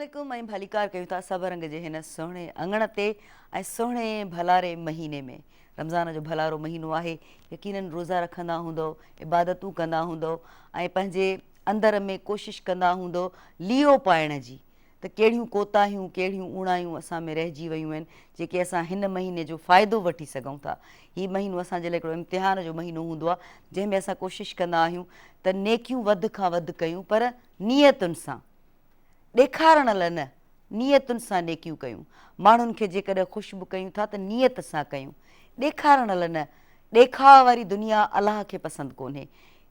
अस्सलामुअलैकुम ऐं भलीकार कयूं था सभ रंग जे हिन सुहिणे अङण ते ऐं सुहिणे भलारे महीने में। रमज़ान जो भलारो महीनो आहे। यकीनन रोज़ा रखंदा हूंदव, इबादतूं कंदा हूंदव ऐं पंहिंजे अंदर में कोशिशि कंदा हूंदव लीओ पाइण जी। त कहिड़ियूं कोताहियूं कहिड़ियूं उणायूं असां में रहिजी वियूं आहिनि जेके असां हिन महीने जो फ़ाइदो वठी सघूं था। हीउ महीनो असांजे लाइ हिकिड़ो इम्तिहान जो महीनो हूंदो आहे जंहिंमें असां कोशिशि कंदा आहियूं त नेकियूं वधि खां वधि कयूं, पर नियतुनि सां, ॾेखारण लाइ न, नियतुनि सां नेकियूं कयूं। माण्हुनि खे जेकॾहिं ख़ुशबू कयूं था त नियत सां कयूं, ॾेखारण लाइ न। ॾेखाव वारी दुनिया अलाह खे पसंदि कोन्हे,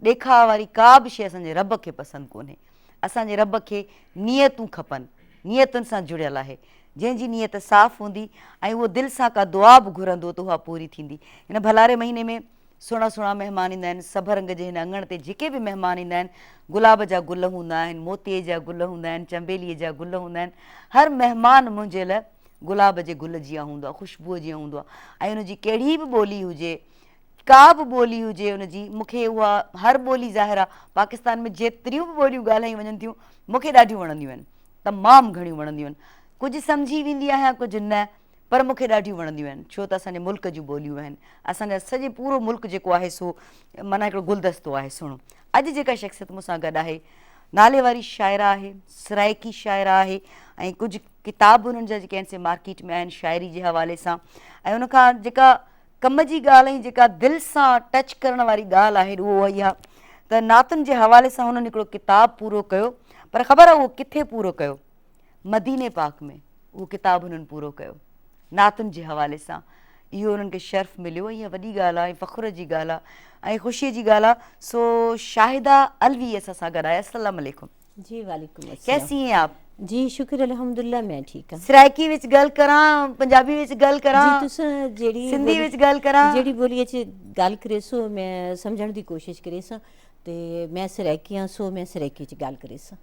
ॾेखाव वारी का बि शइ असांजे रब खे पसंदि कोन्हे। असांजे रब खे नियतूं खपनि, नियतुनि सां जुड़ियल आहे। जंहिंजी नियत साफ़ हूंदी ऐं उहो दिलि सां का दुआ बि घुरंदो त उहा पूरी थींदी। हिन भलारे महीने में सुहिणा सुहिणा महिमान ईंदा आहिनि। सभ रंग जे हिन अङण ते जेके बि महिमान ईंदा आहिनि, गुलाब जा गुल हूंदा आहिनि, मोतीअ जा गुल हूंदा आहिनि, चंबेलीअ जा गुल हूंदा आहिनि। हर महिमान मुंहिंजे लाइ गुलाब जे गुल जीअं हूंदो आहे, ख़ुशबूअ जीअं हूंदो आहे। ऐं उनजी कहिड़ी बि ॿोली हुजे, का बि ॿोली हुजे उनजी, मूंखे उहा हर ॿोली ज़ाहिर आहे पाकिस्तान में जेतिरियूं बि ॿोलियूं ॻाल्हायूं वञनि थियूं मूंखे ॾाढियूं वणंदियूं आहिनि, तमामु घणियूं वणंदियूं आहिनि। कुझु सम्झी वेंदी आहियां, कुझु न, पर मूंखे ॾाढियूं वणंदियूं आहिनि छो त असांजे मुल्क जूं ॿोलियूं आहिनि। असांजा सॼे पूरो मुल्क जेको आहे सो माना हिकिड़ो गुलदस्तो आहे सुहिणो। अॼु जेका शख़्सियत मूंसां गॾु आहे, नाले वारी शाइरा आहे, सराइकी शाइरा आहे ऐं कुझु किताब उन्हनि जा जेके आहिनि से मार्केट में आहिनि शाइरी जे हवाले सां। ऐं उनखां जेका कम जी ॻाल्हि ऐं जेका दिलि सां टच करण वारी ॻाल्हि आहे उहो इहा आहे त नातुनि जे हवाले सां हुननि हिकिड़ो किताबु पूरो कयो। पर ख़बर आहे उहो किथे पूरो कयो? मदीने पाक में उहो किताबु हुननि पूरो कयो नातुनि जे हवाले सां। इहो उन्हनि खे शर्फ़ मिलियो, इहा वॾी ॻाल्हि आहे, फ़ख़्र जी ॻाल्हि आहे ऐं ख़ुशीअ जी ॻाल्हि आहे। सो शाहिदा अलवी असां सां गॾु आहे। अस्सलाम वालेकुम। जी वालेकुम अस्सलाम। कैसी हैं आप? जी शुक्र अल्हम्दुलिल्लाह मैं ठीक हाँ। सराइकी विच गल करां, पंजाबी विच गल करां, जी तुसां जेड़ी सिंधी विच गल करां? जेड़ी बोलिए च गल करे सो मैं समझण दी कोशिश करे सां ते मैं सराइकी सो मैं सराइकी च गल करे सां।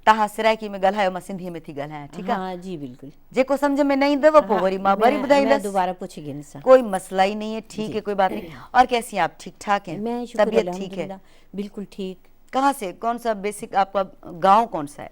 तव्हां सराइकी में ॻाल्हायो, मां सिंधीअ में थी ॻाल्हायां, ठीकु आहे? हाँ जी बिल्कुल। जेको सम्झ में न ईंदव पोइ वरी मां वरी मैं ॿुधाईंदसि, दोबारा पूछ गिन सां। कोई मसला ही नहीं है, ठीक जी है, कोई बात नहीं। और कैसी हैं आप? ठीक ठाक हैं? मैं शुक्र तबीयत ठीक है? अल्हम्दुलिल्लाह बिल्कुल ठीक। कहाँ से, कौन सा बेसिक आपका गांव कौन सा है?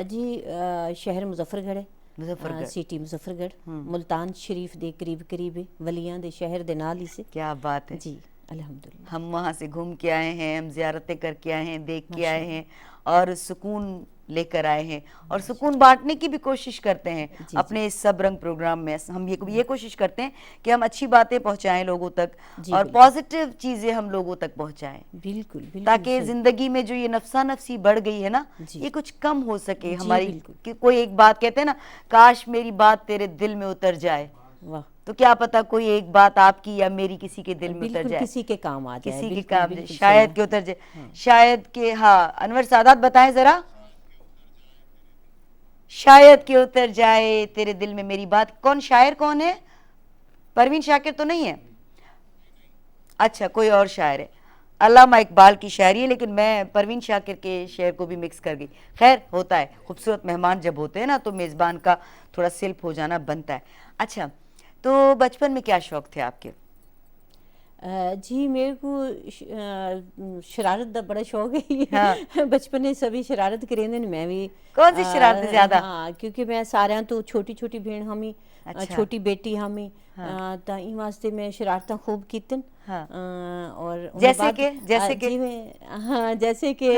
जी शहर मुजफ्फरगढ़ है। मुजफ्फरगढ़, सिटी मुजफ्फरगढ़ मुल्तान शरीफ दे करीब करीब है, वलियां दे शहर दे नाल ही से। क्या बात है। जी अल्हम्दुलिल्लाह। हम वहाँ से घूम के आए हैं, हम ज़ियारतें करके आए हैं, देख के आए हैं और सुकून लेकर आए हैं और सुकून बांटने की भी कोशिश करते हैं अपने इस सब रंग प्रोग्राम में। हम ये कोशिश करते हैं कि हम अच्छी बातें पहुंचाएं लोगों तक और पॉजिटिव चीज़ें हम लोगों तक पहुंचाएं, बिल्कुल बिल्कुल, ताकि ज़िंदगी में जो ये नफसा नफसी बढ़ गई है ना, ये कुछ कम हो सके हमारी। कि कोई एक बात कहते हैं ना, काश मेरी बात तेरे दिल में उतर जाए। वाह, तो क्या पता कोई एक बात आपकी या मेरी किसी के दिल में उतर जाए, किसी के काम आ जाए, किसी के काम जाए, शायद के उतर जाए, शायद के। हाँ अनवर सादात बताएं जरा। शायद के उतर जाए तेरे दिल में मेरी बात। कौन शायर कौन है? परवीन शाकिर तो नहीं है? अच्छा कोई और शायर है, अल्लामा इकबाल की शायरी है, लेकिन मैं परवीन शाकिर के शेर को भी मिक्स कर गई। खैर होता है, खूबसूरत मेहमान जब होते हैं ना तो मेज़बान का थोड़ा सिल्प हो जाना बनता है। अच्छा तो बचपन में क्या शौक थे आपके? जी मेरे को शरारत का बड़ा शौक है। हाँ। बचपन में सभी शरारत करेंदे ने, मैं भी। कौन सी शरारत ज्यादा? हाँ क्योंकि मैं सारे तो छोटी छोटी भेड़ हमी, छोटी बेटी हमी, तो इन वास्ते मैं शरारत खूब कीतन। और जैसे के जी मैं, हाँ जैसे कि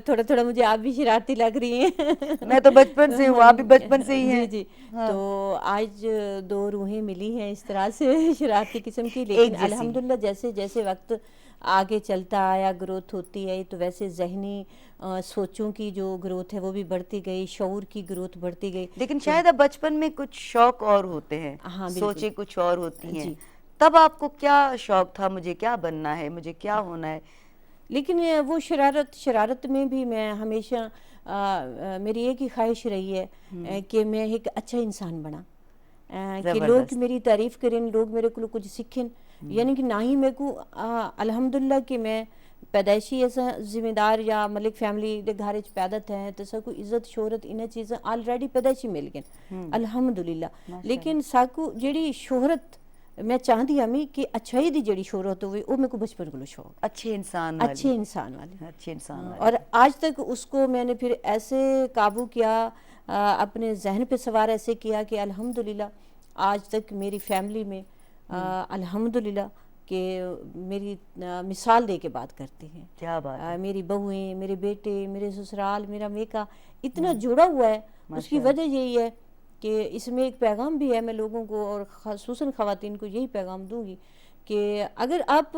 थोड़ा थोड़ा मुझे आप भी शरारती लग रही हैं। मैं तो बचपन से हूँ, आप भी बचपन से ही हैं। जी जी। तो आज दो रूहें मिली हैं इस तरह से शरारती किस्म की, लेकिन अल्हम्दुलिल्लाह जैसे जैसे वक्त आगे चलता आया, ग्रोथ होती है, तो वैसे जहनी सोचों की जो ग्रोथ है वो भी बढ़ती गई, शऊर की ग्रोथ बढ़ती गई। लेकिन शायद अब बचपन में कुछ शौक और होते हैं, सोचें कुछ और होती हैं। तब आपको क्या शौक था, मुझे क्या बनना है, मुझे क्या होना है? लेकिन वो शरारत में भी मैं हमेशा मेरी एक ही ख्वाहिश रही है कि मैं एक अच्छा इंसान बना, कि लोग मेरी तारीफ़ करें, लोग मेरे को कुछ सीखें। यानी कि ना ही मेरे को अल्हम्दुलिल्लाह कि मैं पैदाइशी ऐसा जिम्मेदार या मलिक फैमिली के घर पैदा थे तो साकू इज्जत शोहरत इन चीज़ें ऑलरेडी पैदाइशी मिल गई अल्हम्दुलिल्लाह। लेकिन साकू जेड़ी शोहरत मैं चाहती हमी कि अच्छाई दी जेड़ी शोहरत हो वो मेरे को बचपन को शौक, अच्छे इंसान वाली। वाले। और और आज तक उसको मैंने फिर ऐसे काबू किया اپنے ذہن پہ سوار ایسے کیا کہ الحمدللہ آج تک میری فیملی میں الحمدللہ کہ میری مثال دے کے بات کرتے ہیں. کیا بات ہے. میری بہویں، میرے بیٹے، میرے سسرال، میرا میکا اتنا جڑا ہوا ہے. اس کی وجہ یہی ہے کہ اس میں ایک پیغام بھی ہے، میں لوگوں کو اور خصوصاً خواتین کو یہی پیغام دوں گی کہ اگر آپ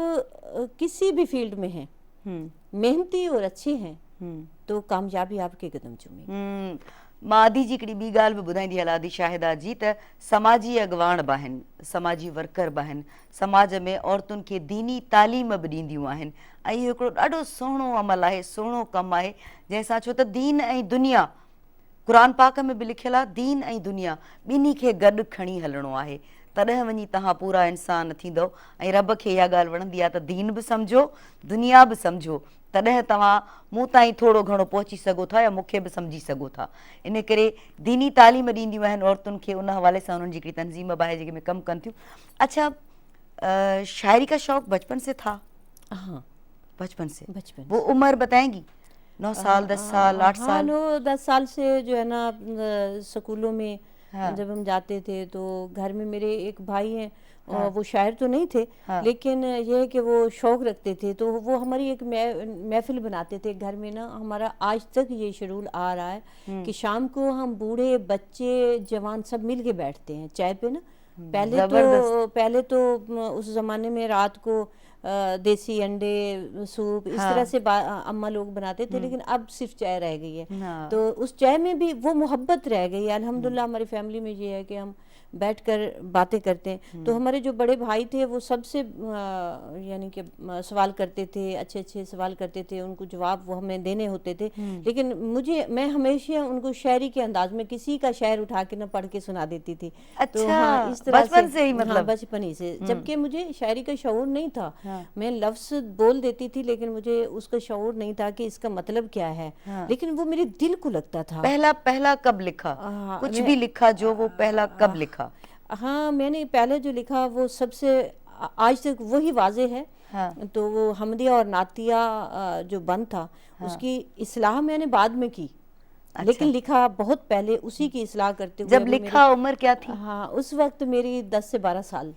کسی بھی فیلڈ میں ہیں، محنتی اور اچھے ہیں، تو کامیابی آپ کے قدم چومے گی. मादी जी हिकिड़ी ॿी ॻाल्हि बि ॿुधाईंदी हलां थी शाहिदा जी त समाजी अॻवान बि आहिनि, समाजी वर्कर बि आहिनि, समाज में औरतुनि खे दीनी तालीम बि ॾींदियूं आहिनि ऐं इहो हिकिड़ो ॾाढो सुहिणो अमल आहे, सुहिणो कमु आहे जंहिंसां छो त दीन ऐं दुनिया क़ुर पाक में बि लिखियलु आहे दीन ऐं दुनिया ॿिन्ही खे गॾु खणी हलणो आहे, तॾहिं वञी तव्हां पूरा इंसान थींदव. ऐं रब खे इहा ॻाल्हि वणंदी आहे त दीन बि सम्झो, दुनिया बि सम्झो, तॾहिं तव्हां मूं ताईं थोरो घणो पहुची सघो था या मूंखे बि सम्झी सघो था. इन करे दीनी तालीम ॾींदियूं आहिनि औरतुनि खे, उन हवाले सां उन्हनि जी हिकिड़ी तंज़ीम बि आहे जेके में कमु कनि थियूं. अच्छा, शायरी का शौक़ बचपन से था? हाँ, बचपन से. बचपन वो उम्र बताएंगी? 9 साल, 10 साल, 8 हाँ, साल? 9-10 साल से जो है ना स्कूलों में जब हम जाते थे तो घर में मेरे एक भाई हैं, वो शायर तो नहीं थे, लेकिन ये है कि वो शौक़ रखते थे, तो वो हमारी एक महफिल बनाते थे घर में ना. हमारा आज तक ये शेड्यूल आ रहा है कि शाम को हम बूढ़े बच्चे जवान सब मिल के बैठते हैं चाय पे ना. पहले तो उस ज़माने में रात को देसी अंडे सूप इस तरह से अम्मा लोग बनाते थे, लेकिन अब सिर्फ चाय रह गई है. तो उस चाय में भी वो मोहब्बत रह गई है. अल्हम्दुलिल्लाह हमारी फैमिली में ये है कि हम बैठकर बातें करते हैं. तो हमारे जो बड़े भाई थे वो सबसे यानी कि सवाल करते थे, अच्छे अच्छे सवाल करते थे, उनको जवाब वो हमें देने होते थे. लेकिन मैं हमेशा उनको शायरी के अंदाज में किसी का शायर उठा के ना पढ़ के सुना देती थी. अच्छा, तो हाँ, इस तरह बचपन से ही मतलब? हाँ, बचपन ही से. जबकि मुझे शायरी का शऊर नहीं था. मैं लफ्ज़ बोल देती थी लेकिन मुझे उसका शऊर नहीं था कि इसका मतलब क्या है. लेकिन वो मेरे दिल को लगता था. पहला कब लिखा? कुछ भी लिखा जो वो पहला कब लिखा? हाँ, मैंने पहले जो लिखा वो सबसे आज तक वही वाज़े है. तो वो हमदिया और नातिया जो बंद था उसकी इस्लाह मैंने बाद में की. लेकिन लिखा बहुत पहले, उसी की इस्लाह करते हुए. जब लिखा उम्र क्या थी? हाँ, उस वक्त मेरी 10 से 12 साल.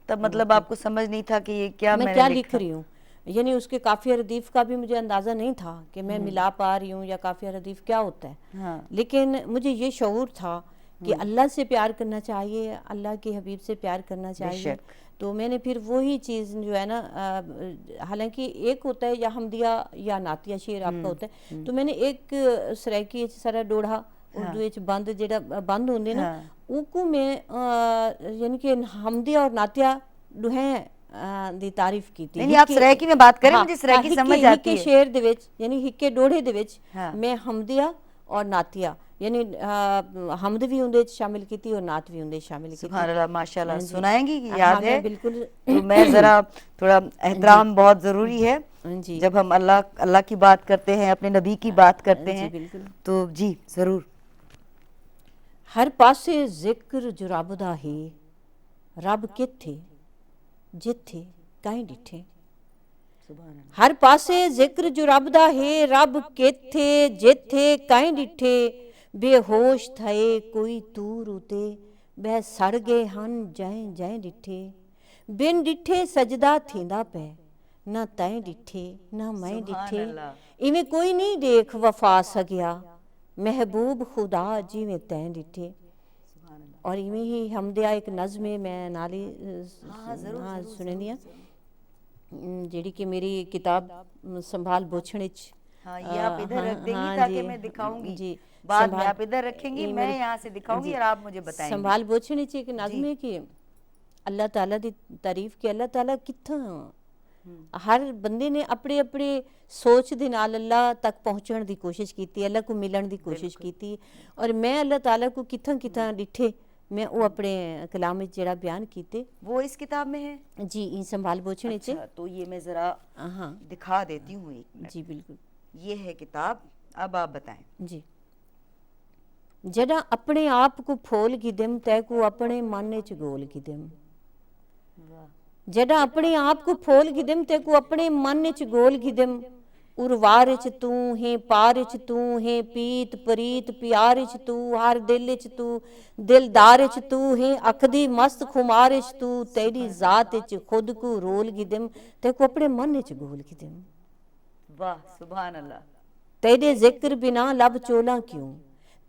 तब मतलब आपको समझ नहीं था कि ये क्या मैं क्या लिख रही हूँ, यानी उसके काफ़िया रदीफ़ का भी मुझे अंदाज़ा नहीं था कि मैं मिला पा रही हूँ या काफ़िया रदीफ़ क्या होता है. लेकिन मुझे ये शऊर था कि अल्लाह से प्यार करना चाहिए, अल्लाह के हबीब से प्यार करना चाहिए. तो मैंने फिर वही चीज़ जो है ना, हालांकि एक होता है या हमदिया या नातिया शेर आपका होता है, तो मैंने एक सराइकी सारा डोढ़ा उर्दू बंद जेड़ा बंद होंगे ना, उनको मैं यानी कि हमदिया और नातिया दुहें ਦੀ ਤਾਰੀਫ ਕੀਤੀ. नहीं, आप सराइकी में बात करें, मुझे सराइकी समझ आती है. हिक्के शेर दे विच यानी हिक्के डोढ़े दे विच मैं हमदिया और नातिया यानी हमद भी उनदे शामिल की और नात भी उनदे शामिल की. सुभान अल्लाह, माशाल्लाह. सुनाएंगी? याद है? बिल्कुल. तो मैं ज़रा थोड़ा एहतराम बहुत ज़रूरी है जब हम अल्लाह की बात करते हैं, अपने नबी की बात करते हैं, तो जी ज़रूर. हर पासे जिक्र जुराबदा है, रब किथे जिथे काई डिठे. हर पासे जिक्र जुराबदा है, रब किथे जिथे काई डिठे. बेहोश थए कोई तूर उते, बह सड़ गए हन जय जय डिठे. बिन डिठे सजदा थींदा पे, ना तैं डिठे ना मैं डिठे. इवें कोई नहीं देख वफा सकिया, महबूब खुदा जिवें तैं डिठे. और इवें ही हमदिया एक नज़्म है, मैं नाली सुने दिया जेड़ी कि मेरी किताब संभाल बोछणिच. ये आप इधर रख देंगी ताकि मैं दिखाऊंगी. जी, बाद में आप इधर रखेंगी, मैं यहाँ से दिखाऊंगी और आप मुझे बताएंगी. संभाल बोछणिच एक नज़्म है कि अल्लाह ताला दी तारीफ कि अल्लाह ताला कित्थां. हर बंदे ने अपने अपने सोच दे नाल अल्लाह तक पहुँचण दी कोशिश की, अल्लाह को मिलन दी कोशिश की. और मैं अल्लाह ताला को कित्थां कित्थां डिठे मैं वो अपने कलाम में जरा बयान कीते. वो इस किताब में है? जी, इन संभाल बोछणे च. तो ये मैं ज़रा दिखा देती हूँ. जी बिल्कुल, ये है किताब. अब आप बताएं. जी. जड़ा अपने आप को फोल गिदम तै को अपने मन च गोल गिदम. जड़ा अपने आप को फोल गिदम तै को अपने मन च गोल गिदम. ਉਰਵਾਰ ਚ ਤੂੰ ਹੈ, ਪਾਰ ਚ ਤੂੰ ਹੈ, ਪੀਤ ਪ੍ਰੀਤ ਪਿਆਰ ਚ ਤੂੰ, ਹਰ ਦਿਲ ਚ ਤੂੰ, ਦਿਲਦਾਰ ਚ ਤੂੰ ਹੈ, ਅੱਖ ਦੀ ਮਸਤ ਖੁਮਾਰ ਚ ਤੂੰ, ਤੇਰੀ ਜ਼ਾਤ ਚ ਖੁਦ ਕੋ ਰੋਲ ਗਿਦਮ ਤੇ ਕੋ ਆਪਣੇ ਮਨ ਚ ਗੋਲ ਗਿਦਮ। ਵਾਹ ਸੁਭਾਨ ਅੱਲਾਹ। ਤੇਰੇ ਜ਼ਿਕਰ ਬਿਨਾ ਲਬ ਚੋਲਾ ਕਿਉਂ,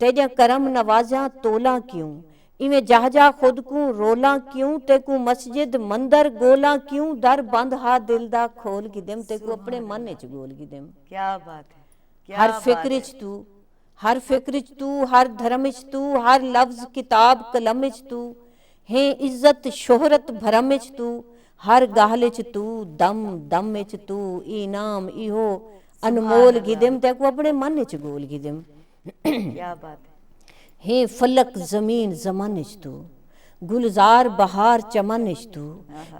ਤੇਰੇ ਕਰਮ ਨਵਾਜ਼ਾ ਤੋਲਾ ਕਿਉਂ, ਇਵੇਂ ਜਹਜਾ ਖੁਦ ਕੋ ਰੋਲਾ ਕਿਉਂ, ਤੇ ਕੋ ਮਸਜਿਦ ਮੰਦਰ ਗੋਲਾ ਕਿਉਂ, ਦਰ ਬੰਦ ਹਾ ਦਿਲ ਦਾ ਖੋਲ ਗਿਦਮ ਤੇ ਕੋ ਆਪਣੇ ਮਨ ਚ ਗੋਲ ਗਿਦਮ। क्या बात है, हर क्या बात फिक्र है। च तू, हर फिक्र च तू, हर धर्म च तू, हर लफ्ज किताब कलम च तू है, इज्जत शोहरत भरम च तू, हर गाहल च तू, दम दम च तू, इनाम इहो अनमोल गिदम ते को अपने मन च गोल गिदम। क्या बात है। है फलक जमीन जमन च तू, गुलजार बहार चमन च तू,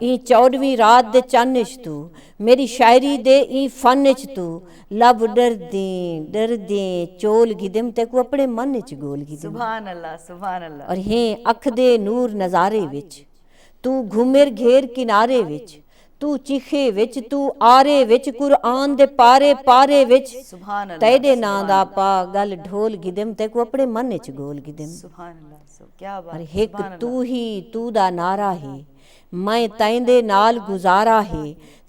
ई 14वीं रात दे चन्न च तू, मेरी शायरी दे ई फन च तू, लब डर दे चोल गिदम ते को अपने मन च गोल गिदम। सुभान अल्लाह सुभान अल्लाह। और है अख दे नूर नजारे विच, तू घूमेर घेर किनारे विच, तू चीखे विच, तू आरे विच, कुरआन दे पारे पारे विच, सुभान अल्लाह। तेरे नां दा पा गल ढोल गिदम ते को अपने मन च गोल गिदम। सुभान अल्लाह क्या बात और है। हिक तू ही तू दा नारा है, मैं तैंदे नाल गुजारा है,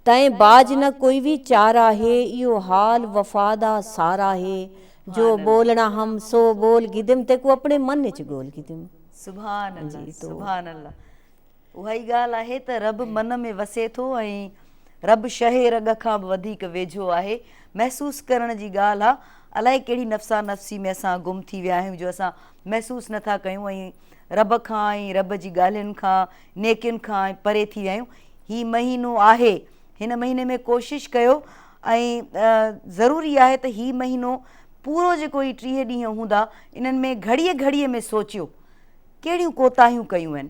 तैं बाज न कोई भी चारा है, इयो हाल वफा दा सारा है, जो बोलना हम सो बोल गिदम ते को अपने मन च गोल गिदम। सुभान अल्लाह सुभान अल्लाह। उहा ई ॻाल्हि आहे त रब मन में वसे थो ऐं रब शहे रग खां बि वधीक वेझो आहे। महसूसु करण जी ॻाल्हि आहे। अलाए कहिड़ी नफ़्सा नफ़्सी में असां गुम थी विया आहियूं जो असां महसूसु नथा कयूं ऐं रब खां ऐं रब जी ॻाल्हियुनि खां नेकियुनि खां परे थी विया आहियूं। हीउ महीनो आहे, हिन महीने में कोशिशि कयो ऐं ज़रूरी आहे त हीउ महीनो पूरो जेको ई 30 ॾींहं हूंदा इन्हनि में घड़ीअ घड़ीअ में सोचियो कहिड़ियूं कोताहियूं कयूं आहिनि,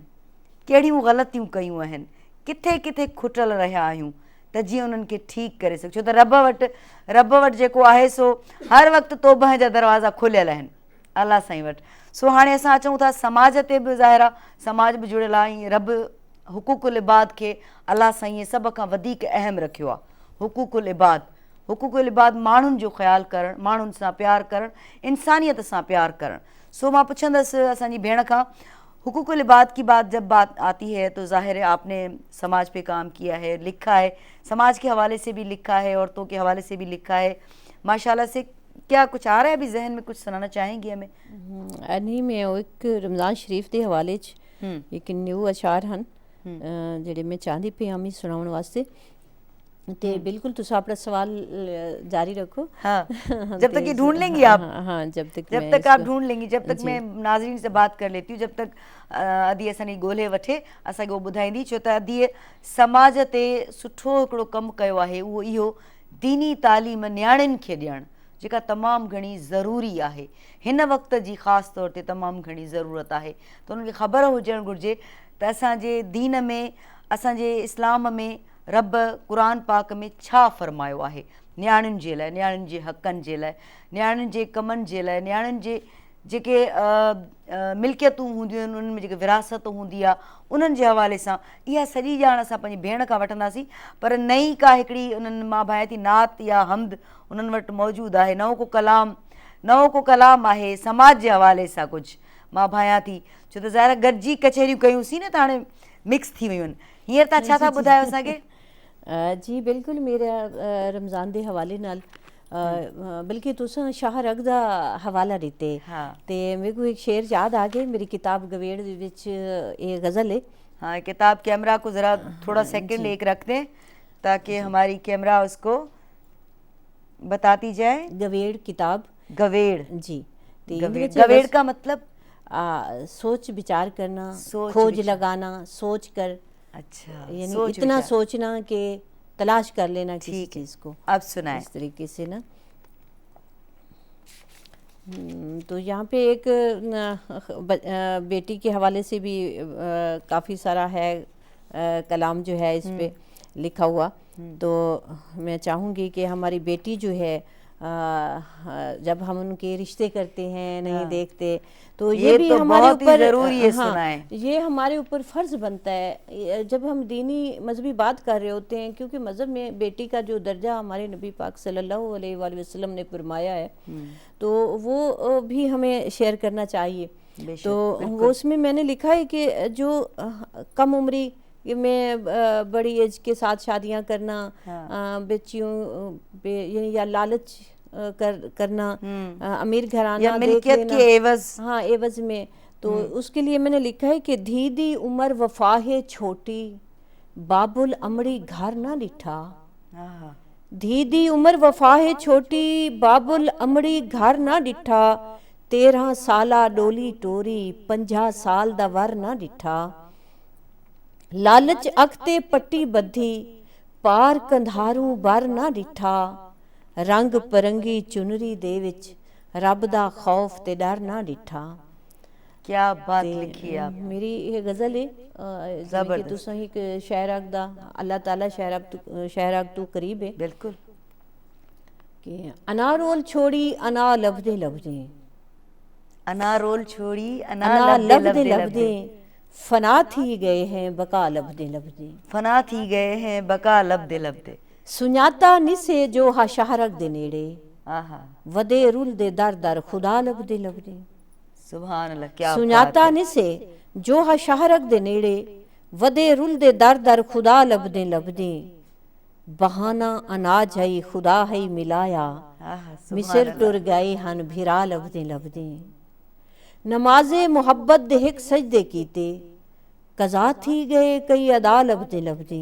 कहिड़ियूं ग़लतियूं कयूं आहिनि, किथे किथे खुटल रहिया आहियूं त जीअं उन्हनि खे ठीकु करे सघूं। छो त रब वटि जेको आहे सो हर वक़्तु तौबह जा दरवाज़ा खुलियल आहिनि अलाह साईं वटि। सो हाणे असां अचूं था समाज ते बि ज़ाहिर आहे समाज बि जुड़ियल आहे ऐं रब हुकूकुल इबाद खे अलाह साईं सभ खां वधीक अहम रखियो आहे। हुकूकुल इबाद माण्हुनि जो ख़्यालु करणु, माण्हुनि सां प्यारु करणु, इंसानियत सां प्यारु करणु। सो मां पुछंदसि असांजी भेण खां, हुकूकुल इबाद की बात जब बात आती है तो ज़ाहिर है आपने समाज पे काम किया है, लिखा है, समाज के हवाले से भी लिखा है, औरतों के हवाले से भी लिखा है माशाल्लाह से। क्या कुछ आ रहा है अभी जहन में, कुछ सुनाना चाहेंगी हमें? नहीं, मैं एक रमज़ान शरीफ के हवाले च एक न्यू अशार हैं जेह्ड़े मैं चाहती पे हमें सुनाने वास्ते। ते बिल्कुल तुम अपना सवाल जारी रखो। हाँ जब तक ये ढूंढ लेंगी आप। हाँ जब तक आप ढूंढ लेंगी, जब तक मैं नाज़रीन से बात कर लेती हूँ, जब तक अदी असांजी ॻोल्हे वठे असांखे उहो ॿुधाईंदी। छो त अदीअ समाज ते सुठो हिकिड़ो कमु कयो आहे, उहो इहो दीनी तालीम नियाणियुनि खे ॾियणु जेका तमामु घणी ज़रूरी आहे, हिन वक़्त जी ख़ासि तौर ते तमामु घणी ज़रूरत आहे। त उन्हनि खे ख़बर हुजणु घुरिजे त असांजे दीन में, असांजे इस्लाम में रब क़ुरान पाक में छा फ़रमायो आहे नियाणियुनि जे लाइ, नियाणियुनि जे हक़नि जे लाइ, नियाणियुनि जे कमनि जे लाइ, नियाणियुनि जे जेके मिल्कियतूं हूंदियूं आहिनि, उन्हनि में जेके विरासत हूंदी आहे उन्हनि जे हवाले सां। इहा सॼी ॼाण असां पंहिंजी भेण खां वठंदासीं, पर नई का हिकिड़ी उन्हनि मां भाया थी नात या हमद उन्हनि वटि मौजूदु आहे, नओं को कलाम आहे समाज जे हवाले सां कुझु मां भाया थी। छो त ज़ाहिर गॾिजी कचहरियूं कयूंसीं न त हाणे मिक्स थी वियूं आहिनि। हींअर तव्हां छा था ॿुधायो असांखे? जी बिल्कुल, मेरा रमज़ान के हवाले नाल बल्कि तुसां शाह रग दा हवाला दिते ते मेरे को एक शेर याद आ गया। मेरी किताब गवेड़ दे विच ये गज़ल है। हाँ, किताब कैमरा को ज़रा थोड़ा सेकंड एक रख दें ताकि हमारी कैमरा उसको बताती जाए। गवेड़ किताब, गवेड़ जी, गवेड़ का मतलब सोच विचार करना, खोज लगाना, सोच कर, अच्छा यानी इतना सोचना कि तलाश कर लेना किसी चीज़ को। अब सुनाएं इस तरीके से ना। तो यहाँ पे एक बेटी के हवाले से भी काफ़ी सारा है कलाम जो है इस पे लिखा हुआ। तो मैं चाहूँगी कि हमारी बेटी जो है جب ہم ان کے رشتے کرتے ہیں نہیں دیکھتے تو یہ یہ بھی تو ہمارے بہت ہی اوپر ضروری ہے سنائیں۔ یہ ہمارے اوپر فرض بنتا ہے جب ہم دینی مذہبی بات کر رہے ہوتے ہیں، کیونکہ مذہب میں بیٹی کا جو درجہ ہمارے نبی پاک صلی اللہ علیہ وآلہ وسلم نے فرمایا ہے تو وہ بھی ہمیں شیئر کرنا چاہیے۔ بے شک، تو بالکل۔ وہ اس میں نے لکھا ہے کہ جو کم عمری میں بڑی ایج کے ساتھ شادیاں کرنا، بچیوں یعنی یا لالچ کرنا، امیر یا گھرانہ دیکھ ملکیت لینا، کے عوض۔ ہاں عوض میں، تو اس کے لیے میں نے لکھا ہے کہ دھیدی عمر وفا ہے چھوٹی، باب الامڑی گھر نہ ڈٹھا۔ دھیدی عمر وفا ہے چھوٹی، باب الامڑی گھر نہ ڈٹھا، 13 سالہ ڈولی ٹوری، 50 سال دا ور نہ ڈٹھا۔ لالچ اکتے پٹی بدھی، پار کندھاروں بر نہ ڈٹھا، رنگ پرنگی چنری دے وچ، رب دا خوف تے ڈر نہ ڈٹھا۔ کیا بات لکھی ہے آپ نے، میری یہ غزل ہے جویں کہ تساں ایک شعر آکھدا اللہ تعالیٰ شعر آکھ تو قریب ہے بالکل۔ کہ انا رول چھوڑی انا لبدے لبدے، انا رول چھوڑی انا انا لبدے لبدے لبدے لبدے، فنا تھی گئے ہیں بقا لبدے لبدے۔ فنا تھی گئے ہیں بقا لبدے لبدے۔ سنیاتا نسے جو ہا شہرک دے نیڑے، آہا، ودے رول دے در در خدا لبدے لبدے۔ سبحان اللہ، کیا بات سنیاتا ہے۔ نسے جو ہا شہرک دے نیڑے، ودے رول دے در در خدا لبدے لبدے، بہانہ اناج ہے خدا ہے ملایا، آہا، سبحان مصر ٹر گئے ہن بھرا لبدے لبدے۔ نماز محبت دے ہک سجدے کیتے، قضا تھی گئے کئی ادا لبدے لبدے۔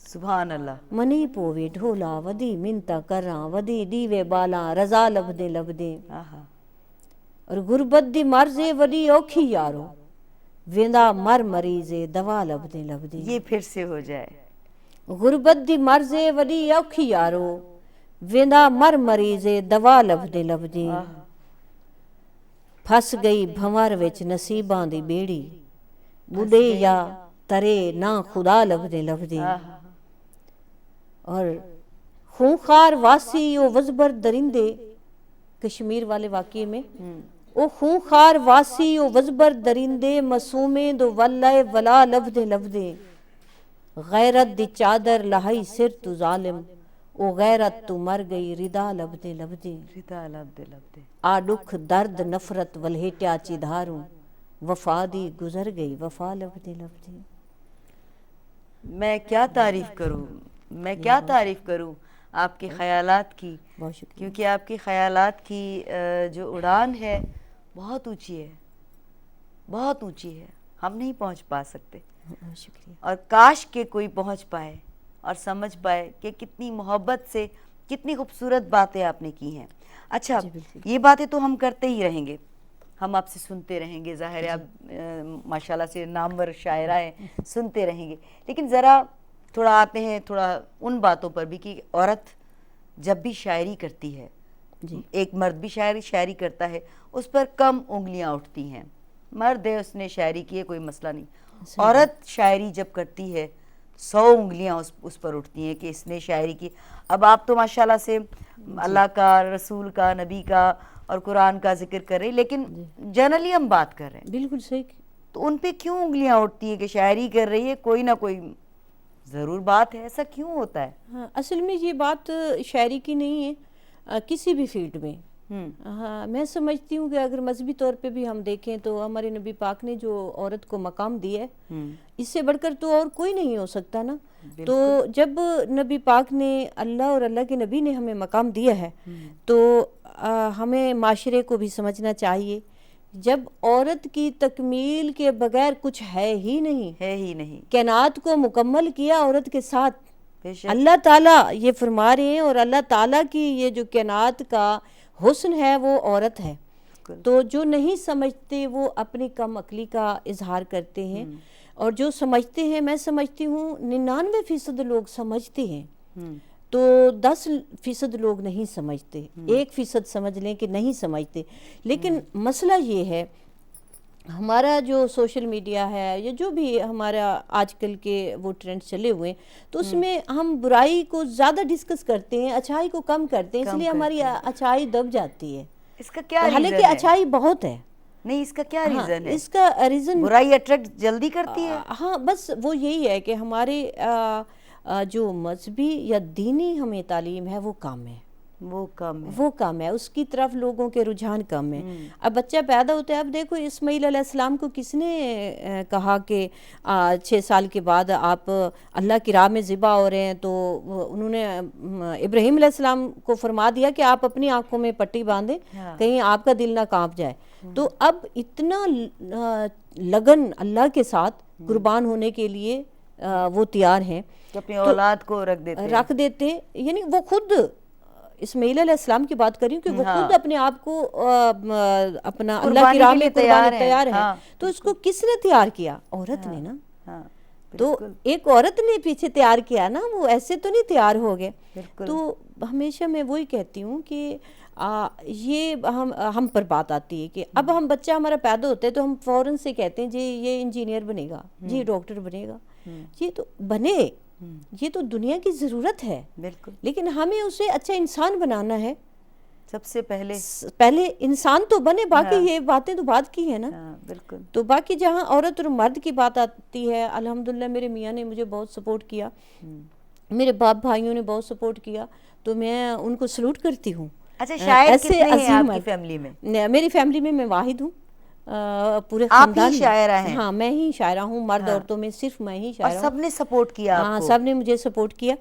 سبحان اللہ۔ منی پووے ڈھولا ودی منتا کراں، ودی دیوے بالاں رضا لبدے لبدے۔ آہا، اور غربت دی مرضے وڈی اوکھی یارو، ویندا مر مریضے دوا لبدے لبدے۔ یہ پھر سے ہو جائے۔ غربت دی مرضے وڈی اوکھی یارو، ویندا مر مریضے دوا لبدے لبدے۔ پھس گئی بھنور وچ نصیباں دی بیڑی، بڈھے یا ترے نہ خدا لبدے لبدے۔ اور خونخوار واسی او وزبر درندے، کشمیر والے واقعے میں او خونخوار واسی او وزبر درندے، معصومیں دو واللہ ولا لبدے لبدے۔ غیرت دی چادر لہائی سر تو ظالم، او غیرت تو مر گئی ردا لبدے لبدے۔ ردا لبدے لبدے۔ آ دکھ درد نفرت ولہیٹیا چدھاروں، وفا دی گزر گئی وفا لبدے لبدے۔ میں کیا تعریف کروں، میں کیا تعریف کروں آپ کے خیالات کی، بہت شکریہ۔ کیونکہ آپ کے خیالات کی جو اڑان ہے بہت اونچی ہے، بہت اونچی ہے، ہم نہیں پہنچ پا سکتے، بہت شکریہ۔ اور کاش کہ کوئی پہنچ پائے اور سمجھ پائے کہ کتنی محبت سے کتنی خوبصورت باتیں آپ نے کی ہیں۔ اچھا، یہ باتیں تو ہم کرتے ہی رہیں گے، ہم آپ سے سنتے رہیں گے، ظاہر ہے آپ ماشاءاللہ سے نامور شاعرہ ہیں، سنتے رہیں گے، لیکن ذرا تھوڑا آتے ہیں تھوڑا ان باتوں پر بھی کہ عورت جب بھی شاعری کرتی ہے، ایک مرد بھی شاعری کرتا ہے، اس پر کم انگلیاں اٹھتی ہیں۔ مرد ہے، اس نے شاعری کی ہے، کوئی مسئلہ نہیں، عورت شاعری جب کرتی ہے 100 انگلیاں اس پر اٹھتی ہیں کہ اس نے شاعری کی۔ اب آپ تو ماشاءاللہ سے اللہ کا، رسول کا، نبی کا اور قرآن کا ذکر کر رہے ہیں، لیکن جنرلی ہم بات کر رہے ہیں، بالکل صحیح۔ تو ان پہ کیوں انگلیاں اٹھتی ہیں کہ شاعری کر رہی ہے، کوئی نہ کوئی ضرور بات ہے، ایسا کیوں ہوتا ہے؟ ہاں، اصل میں یہ بات شاعری کی نہیں ہے، کسی بھی فیلڈ میں۔ ہاں، میں سمجھتی ہوں کہ اگر مذہبی طور پہ بھی ہم دیکھیں تو ہمارے نبی پاک نے جو عورت کو مقام دیا ہے، اس سے بڑھ کر تو اور کوئی نہیں ہو سکتا نا۔ تو جب نبی پاک نے، اللہ اور اللہ کے نبی نے ہمیں مقام دیا ہے، تو ہمیں معاشرے کو بھی سمجھنا چاہیے جب عورت کی تکمیل کے بغیر کچھ ہے ہی نہیں، ہے ہی نہیں، کائنات کو مکمل کیا عورت کے ساتھ۔ اللہ تعالیٰ یہ فرما رہے ہیں، اور اللہ تعالیٰ کی یہ جو کائنات کا حسن ہے وہ عورت ہے۔ تو جو نہیں سمجھتے وہ اپنی کم عقلی کا اظہار کرتے ہیں، اور جو سمجھتے ہیں، میں سمجھتی ہوں 99% لوگ سمجھتے ہیں، تو 10% لوگ نہیں سمجھتے، 1% سمجھ لیں کہ نہیں سمجھتے۔ لیکن مسئلہ یہ ہے ہمارا جو سوشل میڈیا ہے یا جو بھی ہمارا آج کل کے وہ ٹرینڈ چلے ہوئے ہیں تو اس میں ہم برائی کو زیادہ ڈسکس کرتے ہیں، اچھائی کو کم کرتے ہیں، اس لیے ہماری اچھائی دب جاتی ہے، اس کا کیا حالانکہ ریزن ہے؟ اچھائی بہت ہے۔ نہیں، اس کا کیا ریزن ہے؟ اس کا ریزن برائی اٹریکٹ جلدی کرتی ہے؟ ہاں بس وہ یہی ہے کہ ہمارے جو مذہبی یا دینی ہمیں تعلیم ہے وہ کم ہے، وہ کم ہے، اس کی طرف لوگوں کے رجحان کم ہے۔ اب بچہ پیدا ہوتا ہے، اب دیکھو اسماعیل علیہ السلام کو کس نے کہا کہ 6 سال کے بعد آپ اللہ کی راہ میں ذبح ہو رہے ہیں، تو انہوں نے ابراہیم علیہ السلام کو فرما دیا کہ آپ اپنی آنکھوں میں پٹی باندھیں کہیں آپ کا دل نہ کانپ جائے۔ تو اب اتنا لگن اللہ کے ساتھ قربان ہونے کے لیے وہ تیار ہیں کہ اپنی اولاد کو رکھ دیتے، یعنی وہ خود اسماعیل علیہ السلام کی بات کر رہی ہوں کہ وہ خود اپنے آپ کو اپنا اللہ کی راہ میں قربانی تیار ہے۔ تو اس کو کس نے تیار کیا؟ عورت نے نا۔ تو ایک عورت نے پیچھے تیار کیا نا، وہ ایسے تو نہیں تیار ہو گئے۔ تو ہمیشہ میں وہی کہتی ہوں کہ یہ ہم پر بات آتی ہے کہ اب ہم بچہ ہمارا پیدا ہوتا ہے تو ہم فوراً سے کہتے ہیں جی یہ انجینئر بنے گا، جی ڈاکٹر بنے گا، یہ تو بنے، یہ تو دنیا کی ضرورت ہے، بالکل، لیکن ہمیں اسے اچھا انسان بنانا ہے۔ سب سے پہلے انسان تو بنے، باقی یہ باتیں تو بعد کی ہیں نا۔ بالکل۔ تو باقی جہاں عورت اور مرد کی بات آتی ہے، الحمدللہ میرے میاں نے مجھے بہت سپورٹ کیا، میرے باپ بھائیوں نے بہت سپورٹ کیا، تو میں ان کو سلوٹ کرتی ہوں۔ اچھا، شاعر کتنے ہیں آپ کی فیملی میں؟ میری فیملی میں میں واحد ہوں، پورے آپ خاندان ہی شاعرہ ہیں؟ ہاں میں ہی شاعرہ ہوں، مرد عورتوں میں صرف میں ہی شاعرہ ہوں۔ اور سب نے سپورٹ کیا آپ کو؟ ہاں، سب نے مجھے سپورٹ کیا۔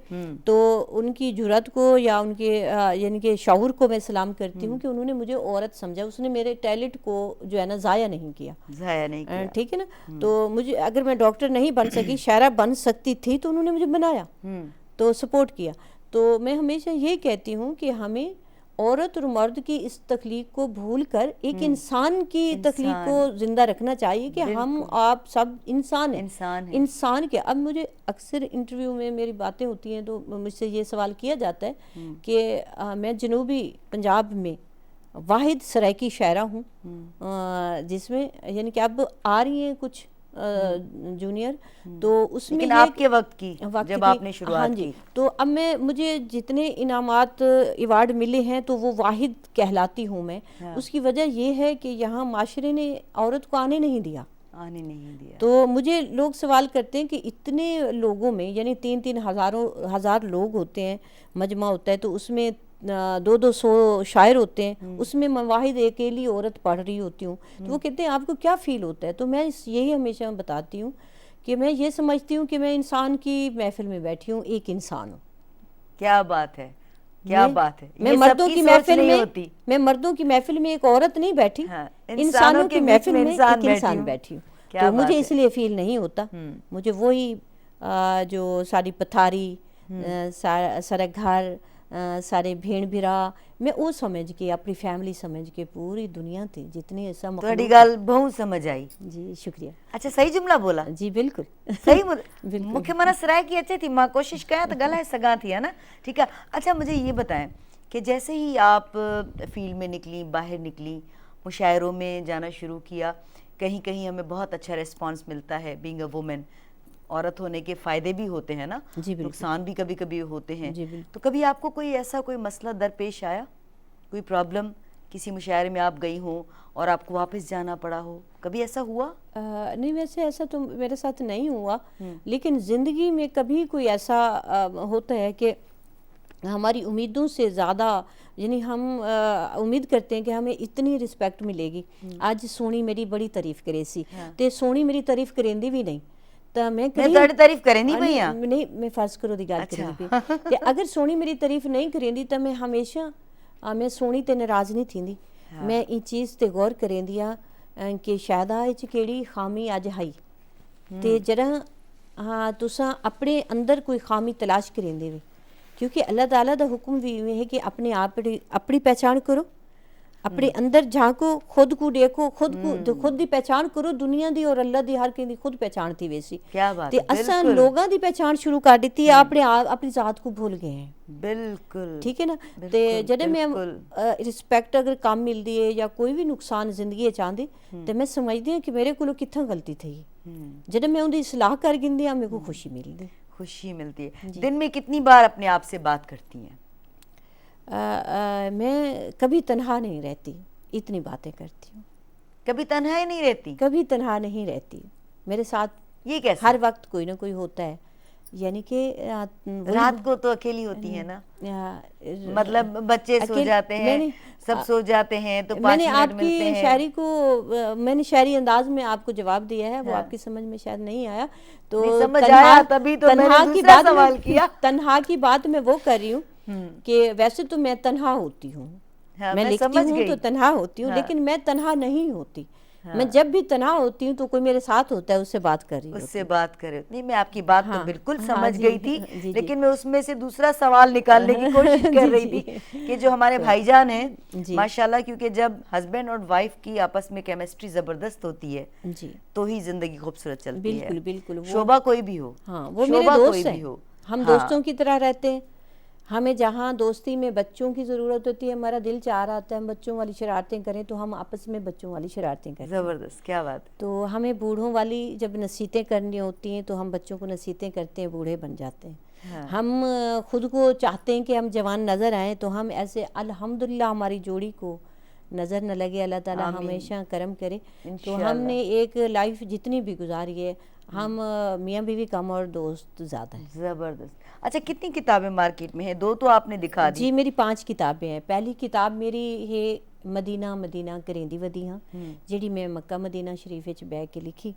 تو ان کی جرأت کو یا ان کے یعنی کہ شعور کو میں سلام کرتی ہوں کہ انہوں نے مجھے عورت سمجھا، اس نے میرے ٹیلنٹ کو جو ہے نا ضائع نہیں کیا، ٹھیک ہے نا۔ تو مجھے اگر میں ڈاکٹر نہیں بن سکی، شاعرہ بن سکتی تھی، تو انہوں نے مجھے بنایا، تو سپورٹ کیا۔ تو میں ہمیشہ یہ کہتی ہوں کہ ہمیں عورت اور مرد کی اس تخلیق کو بھول کر ایک انسان کی تخلیق کو زندہ رکھنا چاہیے کہ ہم آپ سب انسان ہیں، انسان کے۔ اب مجھے اکثر انٹرویو میں میری باتیں ہوتی ہیں تو مجھ سے یہ سوال کیا جاتا ہے کہ میں جنوبی پنجاب میں واحد سرائکی شاعرہ ہوں، جس میں یعنی کہ اب آ رہی ہیں کچھ جونیئر، تو اس میں لیکن آپ کے وقت کی جب آپ نے شروعات کی، تو اب مجھے جتنے انعامات ایوارڈ ملے ہیں تو وہ واحد کہلاتی ہوں میں۔ اس کی وجہ یہ ہے کہ یہاں معاشرے نے عورت کو آنے نہیں دیا۔ تو مجھے لوگ سوال کرتے ہیں کہ اتنے لوگوں میں، یعنی 3 ہزار لوگ ہوتے ہیں، مجمع ہوتا ہے، تو اس میں 200 شاعر ہوتے ہیں، اس میں میں واحد اکیلی عورت پڑھ رہی ہوتی ہوں۔ تو وہ کہتے ہیں آپ کو کیا فیل ہوتا ہے؟ تو میں یہی ہمیشہ بتاتی ہوں کہ میں یہ سمجھتی ہوں کہ میں انسان کی محفل میں بیٹھی ہوں، ایک انسان ہوں۔ کیا بات ہے، کیا بات ہے! میں مردوں کی محفل میں ایک عورت نہیں بیٹھی، انسانوں کی محفل میں ایک انسان بیٹھی ہوں۔ تو مجھے اس لیے فیل نہیں ہوتا، مجھے وہی جو ساری پتھاری، سارے گھر، سارے بھیڑ بھرا، میں وہ سمجھ کے اپنی فیملی سمجھ کے پوری دنیا تھی جتنے ایسا مخلوق۔ تھوڑی گل بہت سمجھ آئی۔ جی شکریہ۔ اچھا، صحیح جملہ بولا؟ جی بالکل صحیح۔ مکھے منا سرائے کی اچھی تھی، ماں کوشش کیا تو گلا ہے سگاں تھی، ہے نا؟ ٹھیک ہے۔ اچھا مجھے یہ بتائیں کہ جیسے ہی آپ فیلڈ میں نکلی، باہر نکلی، مشاعروں میں جانا شروع کیا، کہیں کہیں ہمیں بہت اچھا ریسپانس ملتا ہے۔ بینگ اے وومن، عورت ہونے کے فائدے بھی ہوتے ہیں نا، نقصان بھی کبھی کبھی ہوتے ہیں۔ تو کبھی آپ کو کوئی ایسا کوئی مسئلہ درپیش آیا، کوئی پرابلم، کسی مشاعرے میں آپ گئی ہوں اور آپ کو واپس جانا پڑا ہو، کبھی ایسا ہوا؟ نہیں، ویسے ایسا تو میرے ساتھ نہیں ہوا، لیکن زندگی میں کبھی کوئی ایسا ہوتا ہے کہ ہماری امیدوں سے زیادہ، یعنی ہم امید کرتے ہیں کہ ہمیں اتنی رسپیکٹ ملے گی۔ آج سونی میری بڑی تعریف کرے سی، تے سونی میری تعریف کریں دی بھی نہیں، تو میں تعریف کریں دی پئی ہاں؟ نہیں، میں فرض کرو دی گل کریں دی پئی کہ اگر سونی میری تعریف نہیں کریں دی تو میں ہمیشہ میں سونی تے ناراض نہیں تھیندی۔ میں یہ چیز تے غور کریں دیا کہ شاید آج کیڑی خامی اج ہائی، تے جڑا تساں اپنے اندر کوئی خامی تلاش کریں دے، کیونکہ اللہ تعالیٰ دا حکم بھی ہے کہ اپنے آپ اپنی پہچان کرو، اپنے اندر جھانکو, خود کو دیکھو, خود دی پہچان کرو, دنیا دی اور اللہ دی ہر کہیں دی خود پہچان تھی ویسی. کیا بات تے ہے, اساں بالکل لوگاں دی پہچان شروع کر دیتی ہے, اپنی ذات کو بھول گئے ہیں. بالکل ٹھیک ہے نا. تے جڑے میں رسپیکٹ اگر کم ملدی ہے یا کوئی بھی نقصان زندگی چاہندی تے میں سمجھدی ہوں کہ میرے کولوں کتھاں غلطی تھی. جڑے میں اندی اصلاح کر گندی ہوں, میرے کو خوشی ملدی. خوشی ملتی ہے. دن میں کتنی بار اپنے آپ سے بات کرتی ہیں؟ میں کبھی تنہا نہیں رہتی, اتنی باتیں کرتی ہوں. کبھی تنہا ہی نہیں رہتی؟ کبھی تنہا نہیں رہتی, میرے ساتھ یہ کیسے؟ ہر وقت کوئی نہ کوئی ہوتا ہے. یعنی کہ رات کو تو اکیلی ہوتی ہے نا, مطلب بچے سو جاتے ہیں, سب سو جاتے ہیں تو 5 منٹ ملتے ہیں. میں نے آپ کی شاعری کو, میں نے شاعری انداز میں آپ کو جواب دیا ہے, وہ آپ کی سمجھ میں شاید نہیں آیا. تو سمجھ آیا, تبھی تو میں نے دوسرا سوال کیا. تنہا کی بات میں وہ کر رہی ہوں کہ ویسے تو میں تنہا ہوتی ہوں, میں لکھتی ہوں تو تنہا ہوتی ہوں, لیکن میں تنہا نہیں ہوتی. میں جب بھی تنہا ہوتی ہوں تو کوئی میرے ساتھ ہوتا ہے, اس سے بات کر رہی ہوں. اس سے بات کرے. نہیں, میں آپ کی بات تو بالکل سمجھ گئی تھی, لیکن میں اس میں سے دوسرا سوال نکالنے کی کوشش کر رہی تھی کہ جو ہمارے بھائی جان ہیں ماشاءاللہ, کیونکہ جب ہسبینڈ اور وائف کی آپس میں کیمسٹری زبردست ہوتی ہے تو ہی زندگی خوبصورت چلتی ہے. بالکل. شعبہ کوئی بھی ہو, ہاں, وہ میرے دوست ہیں, ہم دوستوں کی طرح رہتے ہیں. ہمیں جہاں دوستی میں بچوں کی ضرورت ہوتی ہے, ہمارا دل چاہ رہا ہے ہم بچوں والی شرارتیں کریں, تو ہم آپس میں بچوں والی شرارتیں کریں. زبردست, کیا بات. تو ہمیں بوڑھوں والی جب نصیحتیں کرنی ہوتی ہیں تو ہم بچوں کو نصیحتیں کرتے ہیں, بوڑھے بن جاتے ہیں. ہم خود کو چاہتے ہیں کہ ہم جوان نظر آئیں, تو ہم ایسے الحمدللہ ہماری جوڑی کو نظر نہ لگے, اللہ تعالیٰ ہمیشہ کرم کرے. تو ہم نے ایک لائف جتنی بھی گزاری ہے, ہم میاں بیوی کم اور دوست زیادہ ہیں. زبردست. اچھا, کتنی کتابیں مارکیٹ میں ہیں؟ 2 تو آپ نے دکھا دی. جی, میری 5 کتابیں ہیں. پہلی کتاب میری ہے مدینہ مدینہ کریندی ودیاں, جیڑی میں مکہ مدینہ شریف وچ بیٹھ کے لکھی.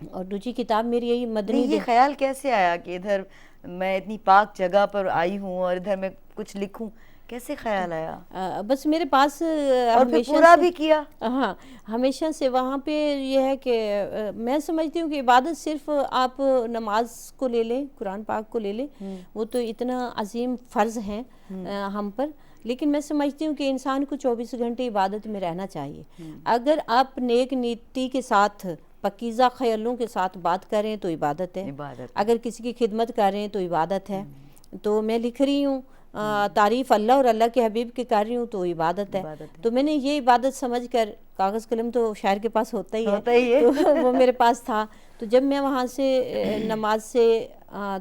اور دوسری کتاب میری یہی مدنی. یہ خیال کیسے آیا کہ ادھر میں اتنی پاک جگہ پر آئی ہوں اور ادھر میں کچھ لکھوں, کیسے خیال آیا؟ بس میرے پاس اور پھر پورا بھی کیا؟ ہاں, ہمیشہ سے وہاں پہ یہ ہے کہ میں سمجھتی ہوں کہ عبادت صرف آپ نماز کو لے لیں, قرآن پاک کو لے لیں, وہ تو اتنا عظیم فرض ہیں ہم پر, لیکن میں سمجھتی ہوں کہ انسان کو 24 گھنٹے عبادت میں رہنا چاہیے. اگر آپ نیک نیتی کے ساتھ, پاکیزہ خیالوں کے ساتھ بات کریں تو عبادت ہے, اگر کسی کی خدمت کریں تو عبادت ہے. تو میں لکھ رہی ہوں تعریف اللہ اور اللہ کے حبیب کی کر رہی ہوں تو عبادت ہے. تو میں نے یہ عبادت سمجھ کر, کاغذ قلم تو شاعر کے پاس ہوتا ہی ہے, تو وہ میرے پاس تھا. تو جب میں وہاں سے نماز سے,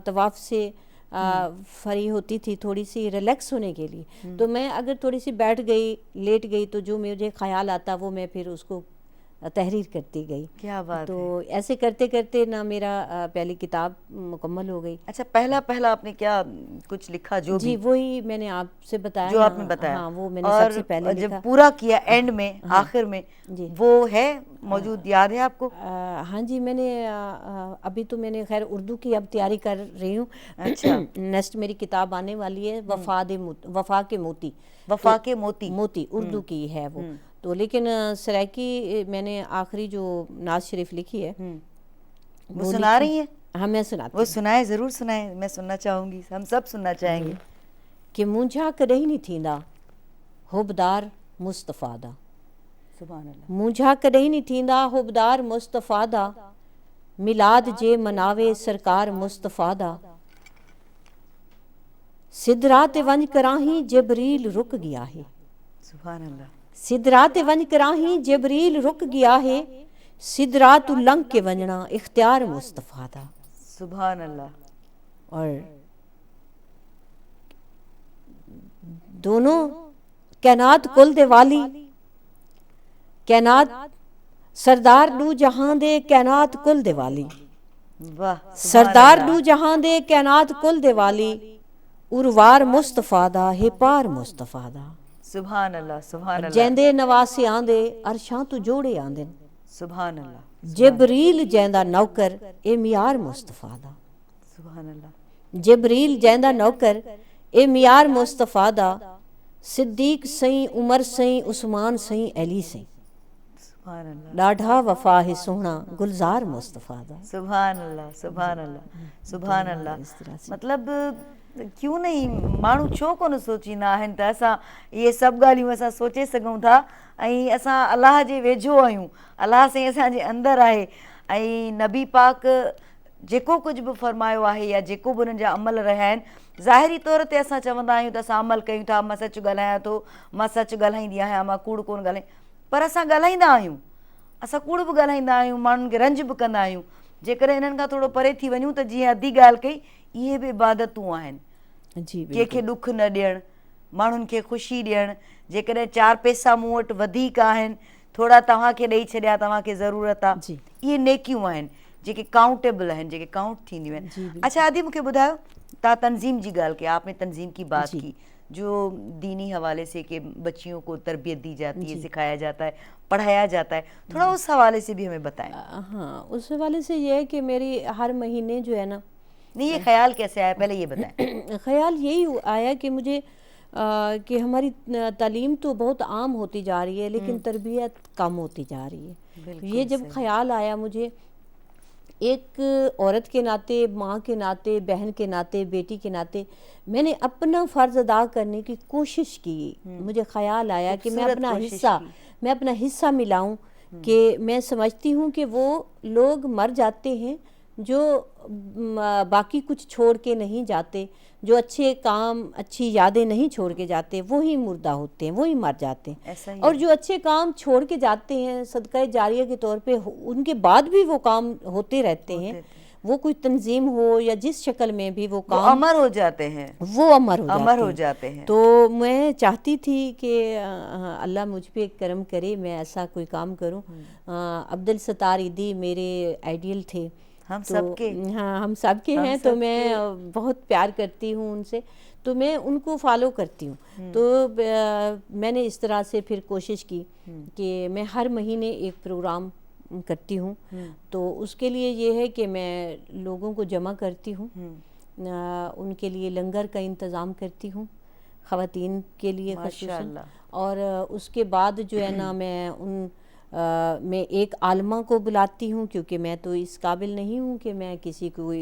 طواف سے فری ہوتی تھی تھوڑی سی ریلیکس ہونے کے لیے, تو میں اگر تھوڑی سی بیٹھ گئی, لیٹ گئی, تو جو مجھے خیال آتا وہ میں پھر اس کو تحریر کرتی گئی. کیا بات. تو ایسے کرتے کرتے نا میرا پہلی کتاب مکمل ہو گئی. اچھا, پہلا آپ نے کیا کچھ لکھا؟ جو جی, وہی میں نے آپ سے بتایا, جو آپ نے بتایا. ہاں, وہ میں نے سب سے پہلے لکھا. جب پورا کیا اینڈ میں, آخر میں, وہ ہے موجود, یاد ہے آپ کو؟ ہاں جی, میں نے ابھی تو میں نے خیر اردو کی اب تیاری کر رہی ہوں. اچھا. نیکسٹ میری کتاب آنے والی ہے وفا کے موتی. وفا کے موتی. موتی اردو کی ہے وہ. تو لیکن سرائکی میں نے آخری جو ناز شریف لکھی ہے وہ سنا رہی ہیں؟ ہاں, میں سناتی ہوں. وہ سنائیں, ضرور سنائیں, میں سننا چاہوں گی, ہم سب سننا چاہیں گے. کہ مونجھا کدئی نہیں تھیندا حبدار مصطفیٰ دا. سبحان اللہ. مونجھا کدئی نہیں تھیندا حبدار مصطفیٰ دا, میلاد جے مناوے سرکار مصطفیٰ دا. سدرا تے ونج کراہیں جبریل رک گیا ہے. سبحان اللہ. سدرا تے ونج کراہیں جبریل رک گیا ہے, سدرا تو لنگ کے ونجنا اختیار مصطفیٰ دا. سبحان اللہ. اور دونوں کائنات کل دے والی, کائنات سردار دو جہاں دے کائنات کل دے والی. واہ. سردار دو جہاں دے کائنات کل دے والی, اروار مصطفیٰ دا ہے پار مصطفیٰ دا. سبحان اللہ. سبحان اللہ. جیندے نواسے آندے عرشاں تو جوڑے آندے. سبحان اللہ. جبریل جیندہ نوکر اے میار مصطفیٰ دا. سبحان اللہ. جبریل جیندہ نوکر اے میار مصطفیٰ دا, صدیق سائیں, عمر سائیں, عثمان سائیں, علی سائیں. سبحان اللہ. لاڈھا وفا ہے سونا گلزار مصطفیٰ دا. سبحان اللہ. سبحان اللہ. سبحان اللہ. مطلب क्यों नहीं, माण्हू छो कोन सोचींदा आहिनि त असां इहे सभु ॻाल्हियूं असां सोचे सघूं था ऐं असां अलाह जे वेझो आहियूं, अलाह साईं असांजे अंदरि आहे ऐं नबी पाक जेको कुझु बि फरमायो आहे या जेको बि उन्हनि जा अमल रहिया आहिनि, ज़ाहिरी तौर ते असां चवंदा आहियूं त असां अमल कयूं था, मां सच ॻाल्हायां थो, मां सच ॻाल्हाईंदी आहियां, मां कूड़ कोन ॻाल्हाईं, पर असां ॻाल्हाईंदा आहियूं, असां कूड़ बि ॻाल्हाईंदा आहियूं, माण्हुनि खे रंज बि कंदा आहियूं। जेकॾहिं इन्हनि खां थोरो परे थी वञूं त जीअं अधी ॻाल्हि कई, इहे बि इबादतूं आहिनि। जी कंहिंखे ॾुख न ॾियणु, माण्हुनि खे ख़ुशी ॾियणु, जेकॾहिं 4 पैसा मूं वटि वधीक आहिनि, थोरा तव्हांखे ॾेई छॾिया, तव्हांखे ज़रूरत आहे, जी इहे नेकियूं आहिनि जेके काउंटेबल हैं, जेके काउंट थींदियूं जी आहिनि। बिल्कुल। अच्छा आदि, मुझे बताओ, ता तंजीम की गाल की आपने तंजीम की बात जी की, जो दीनी हवाले से कि बच्चियों को तरबियत दी जाती है, जी सिखाया जाता है, पढ़ाया जाता है, थोड़ा उस हवाले से भी हमें बताएं। हाँ, उस हवाले से ये है कि मेरी हर महीने जो है ना, नहीं ये ख्याल कैसे आया, पहले ये बताएं। ख्याल यही आया कि मुझे कि हमारी तालीम तो बहुत आम होती जा रही है लेकिन तरबियत कम होती जा रही है। ये जब ख्याल आया मुझे, एक औरत के नाते, माँ के नाते, बहन के नाते, बेटी के नाते, मैंने अपना फ़र्ज़ अदा करने की कोशिश की। मुझे ख़याल आया कि मैं अपना हिस्सा मिलाऊं, कि मैं समझती हूँ कि वो लोग मर जाते हैं जो बाकी कुछ छोड़ के नहीं जाते, जो अच्छे काम, अच्छी यादें नहीं छोड़ के जाते, वो ही मुर्दा होते हैं, वो ही मर जाते हैं। और जो अच्छे काम छोड़ के जाते हैं सदका जारिया के तौर पे, उनके बाद भी वो काम होते रहते हैं, वो कोई तंजीम हो या जिस शक्ल में भी वो काम, अमर हो जाते हैं, वो अमर हो जाते हैं। तो मैं चाहती थी कि अल्लाह मुझ पे करम करे, मैं ऐसा कोई काम करूं। अब्दुल सत्तार ईदी मेरे आइडियल थे, हम तो सबके, हाँ हम सबके हैं, तो मैं बहुत प्यार करती हूँ उनसे, तो मैं उनको फॉलो करती हूँ। तो मैंने इस तरह से फिर कोशिश की कि मैं हर महीने एक प्रोग्राम करती हूँ। तो उसके लिए ये है कि मैं लोगों को जमा करती हूँ, उनके लिए लंगर का इंतज़ाम करती हूँ, ख़वातीन के लिए ख़ुसूसन। और उसके बाद जो है ना, मैं एक आलमा को बुलाती हूँ, क्योंकि मैं तो इस काबिल नहीं हूँ कि मैं किसी को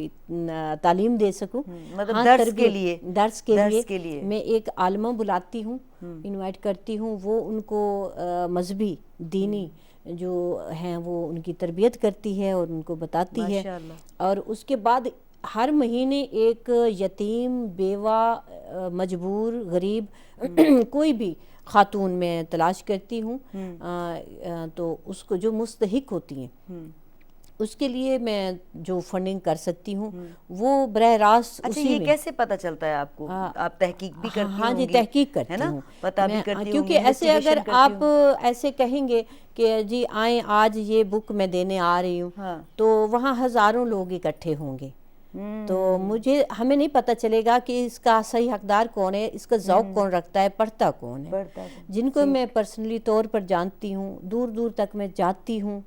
तालीम दे सकूँ, मतलब हाँ, दर्स के लिए मैं एक आलमा बुलाती हूँ, इनवाइट करती हूँ। वो उनको मजहबी दीनी जो हैं वो उनकी तरबियत करती है और उनको बताती है। और उसके बाद हर महीने एक यतीम, बेवा, मजबूर, गरीब कोई भी खातून में तलाश करती हूँ, तो उसको जो मुस्तहिक होती हैं उसके लिए मैं जो फंडिंग कर सकती हूँ वो बरह रास्त। अच्छा, ये कैसे पता चलता है आपको? आप तहकीक भी करती होंगी? हाँ जी, तहकीक करती हूँ, पता भी करती होंगी, क्योंकि ऐसे अगर आप ऐसे कहेंगे कि जी आए आज ये बुक मैं देने आ रही हूँ, तो वहाँ हज़ारों लोग इकट्ठे होंगे, तो हमें नहीं पता चलेगा कि इसका सही हकदार कौन है, इसका ज़ौक़ कौन रखता है, पढ़ता कौन है। जिनको मैं पर्सनली तौर पर जानती हूँ, दूर दूर तक मैं जाती हूँ।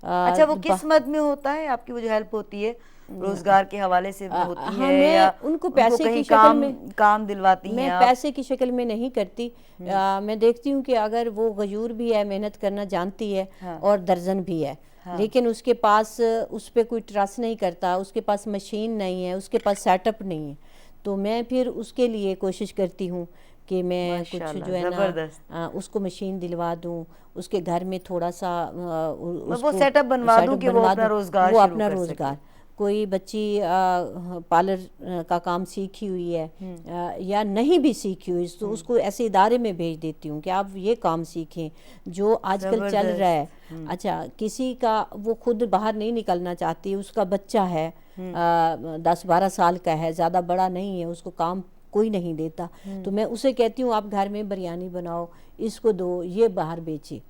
अच्छा, वो किस मद में होता है आपकी वो जो हेल्प होती है? रोजगार के हवाले से होती है मैं या उनको पैसे की शक्ल में काम दिलवाती हैं? मैं पैसे की शक्ल में नहीं करती। मैं देखती हूँ कि अगर वो गयूर भी है, मेहनत करना जानती है और दर्जन भी है, लेकिन उसके पास उस पर कोई ट्रस्ट नहीं करता, उसके पास मशीन नहीं है, उसके पास सेटअप नहीं है, तो मैं फिर उसके लिए कोशिश करती हूँ कि मैं कुछ जो है ना उसको मशीन दिलवा दूँ, उसके घर में थोड़ा सा वो सेटअप बनवा दूँ कि वो अपना रोज़गार कोई बच्ची पार्लर का काम सीखी हुई है या नहीं भी सीखी हुई, तो उसको ऐसे इदारे में भेज देती हूँ कि आप ये काम सीखें जो आजकल चल रहा है। अच्छा, किसी का वो खुद बाहर नहीं निकलना चाहती, उसका बच्चा है 10-12 साल का है, ज़्यादा बड़ा नहीं है, उसको काम कोई नहीं देता, तो मैं उसे कहती हूँ आप घर में बिरयानी बनाओ, इसको दो, ये बाहर बेचे,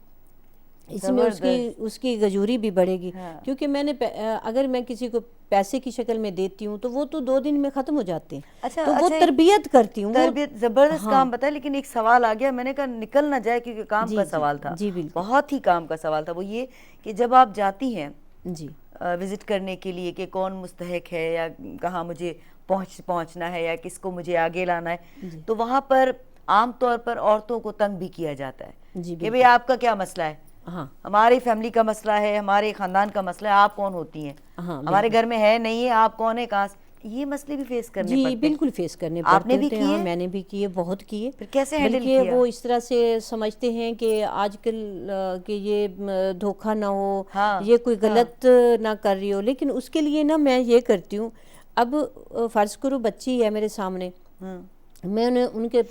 इसमें उसकी गजूरी भी बढ़ेगी। क्योंकि मैंने अगर मैं किसी को पैसे की शक्ल में देती हूँ तो वो तो 2 दिन में ख़त्म हो जाते हैं। अच्छा, तो वो तरबियत करती हूँ, तरबियत ज़बरदस्त काम बताया। लेकिन एक सवाल आ गया, मैंने कहा निकल ना जाए क्योंकि काम का सवाल था। जी बिल्कुल, बहुत ही काम का सवाल था। वो ये कि जब आप जाती हैं जी विज़िट करने के लिए कि कौन मुस्तहिक है या कहाँ मुझे पहुँचना है या किसको मुझे आगे लाना है, तो वहाँ पर आम तौर पर औरतों को तंग भी किया जाता है कि भाई आपका क्या मसला है, हमारी फैमिली का मसला है, हमारे ख़ानदान का मसला है, आप कौन होती हैं, हमारे घर में है नहीं है, आप कौन है, कहाँ یہ مسئلے بھی فیس کرنے جی پڑتے بالکل فیس کرنے آپ نے پڑتے بھی ہیں، ہاں کیے؟ میں نے بھی کیے، بہت کیے. پھر کیسے ہینڈل بلکہ کیا؟ وہ اس طرح سے سمجھتے ہیں کہ آج کل کہ یہ دھوکہ نہ ہو، ہاں یہ کوئی غلط نہ کر رہی ہو. لیکن اس کے لیے نا میں یہ کرتی ہوں، اب فرض کرو بچی ہے میرے سامنے، میں نے ان کے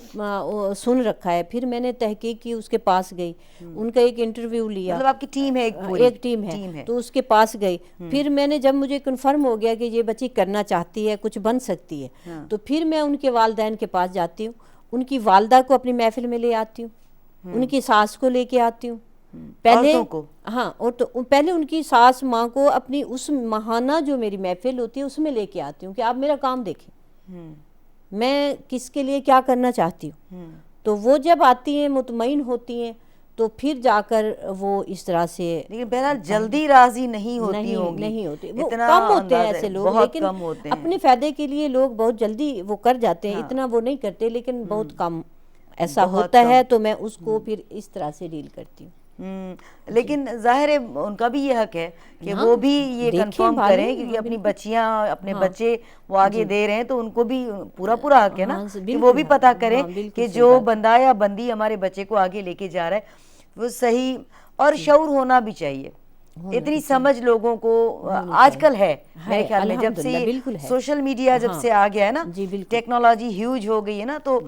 سن رکھا ہے، پھر میں نے تحقیق کی، اس کے پاس گئی، ان کا ایک انٹرویو لیا. مطلب آپ کی ٹیم ہے ایک پوری؟ ایک ٹیم ہے تو اس کے پاس گئی. پھر میں نے جب مجھے کنفرم ہو گیا کہ یہ بچی کرنا چاہتی ہے، کچھ بن سکتی ہے، تو پھر میں ان کے والدین کے پاس جاتی ہوں، ان کی والدہ کو اپنی محفل میں لے آتی ہوں، ان کی ساس کو لے کے آتی ہوں. پہلے ہاں، اور تو پہلے ان کی ساس ماں کو اپنی اس ماہانہ جو میری محفل ہوتی ہے اس میں لے کے آتی ہوں کہ آپ میرا کام دیکھیں، میں کس کے لیے کیا کرنا چاہتی ہوں. تو وہ جب آتی ہیں مطمئن ہوتی ہیں تو پھر جا کر وہ اس طرح سے. لیکن بہرحال جلدی راضی نہیں ہوتی ہوں گی، نہیں ہوتے، وہ اتنا کم ہوتے ہیں اندازہ ایسے لوگ، بہت لیکن کم ہوتے ہیں. اپنے فائدے کے لیے لوگ بہت جلدی وہ کر جاتے ہیں، اتنا وہ نہیں کرتے، لیکن بہت کم ایسا ہوتا ہے. تو میں اس کو پھر اس طرح سے ڈیل کرتی ہوں. لیکن ظاہر ہے ان کا بھی یہ حق ہے کہ وہ بھی یہ کنفرم کریں، کیونکہ اپنی بچیاں اپنے بچے وہ آگے دے رہے ہیں، تو ان کو بھی پورا حق ہے نا کہ وہ بھی پتہ کریں کہ جو بندہ یا بندی ہمارے بچے کو آگے لے کے جا رہا ہے وہ صحیح، اور شعور ہونا بھی چاہیے. اتنی سمجھ لوگوں کو آج کل ہے میرے خیال میں، جب سے سوشل میڈیا جب سے آ گیا ہے نا، ٹیکنالوجی ہیوج ہو گئی ہے نا، تو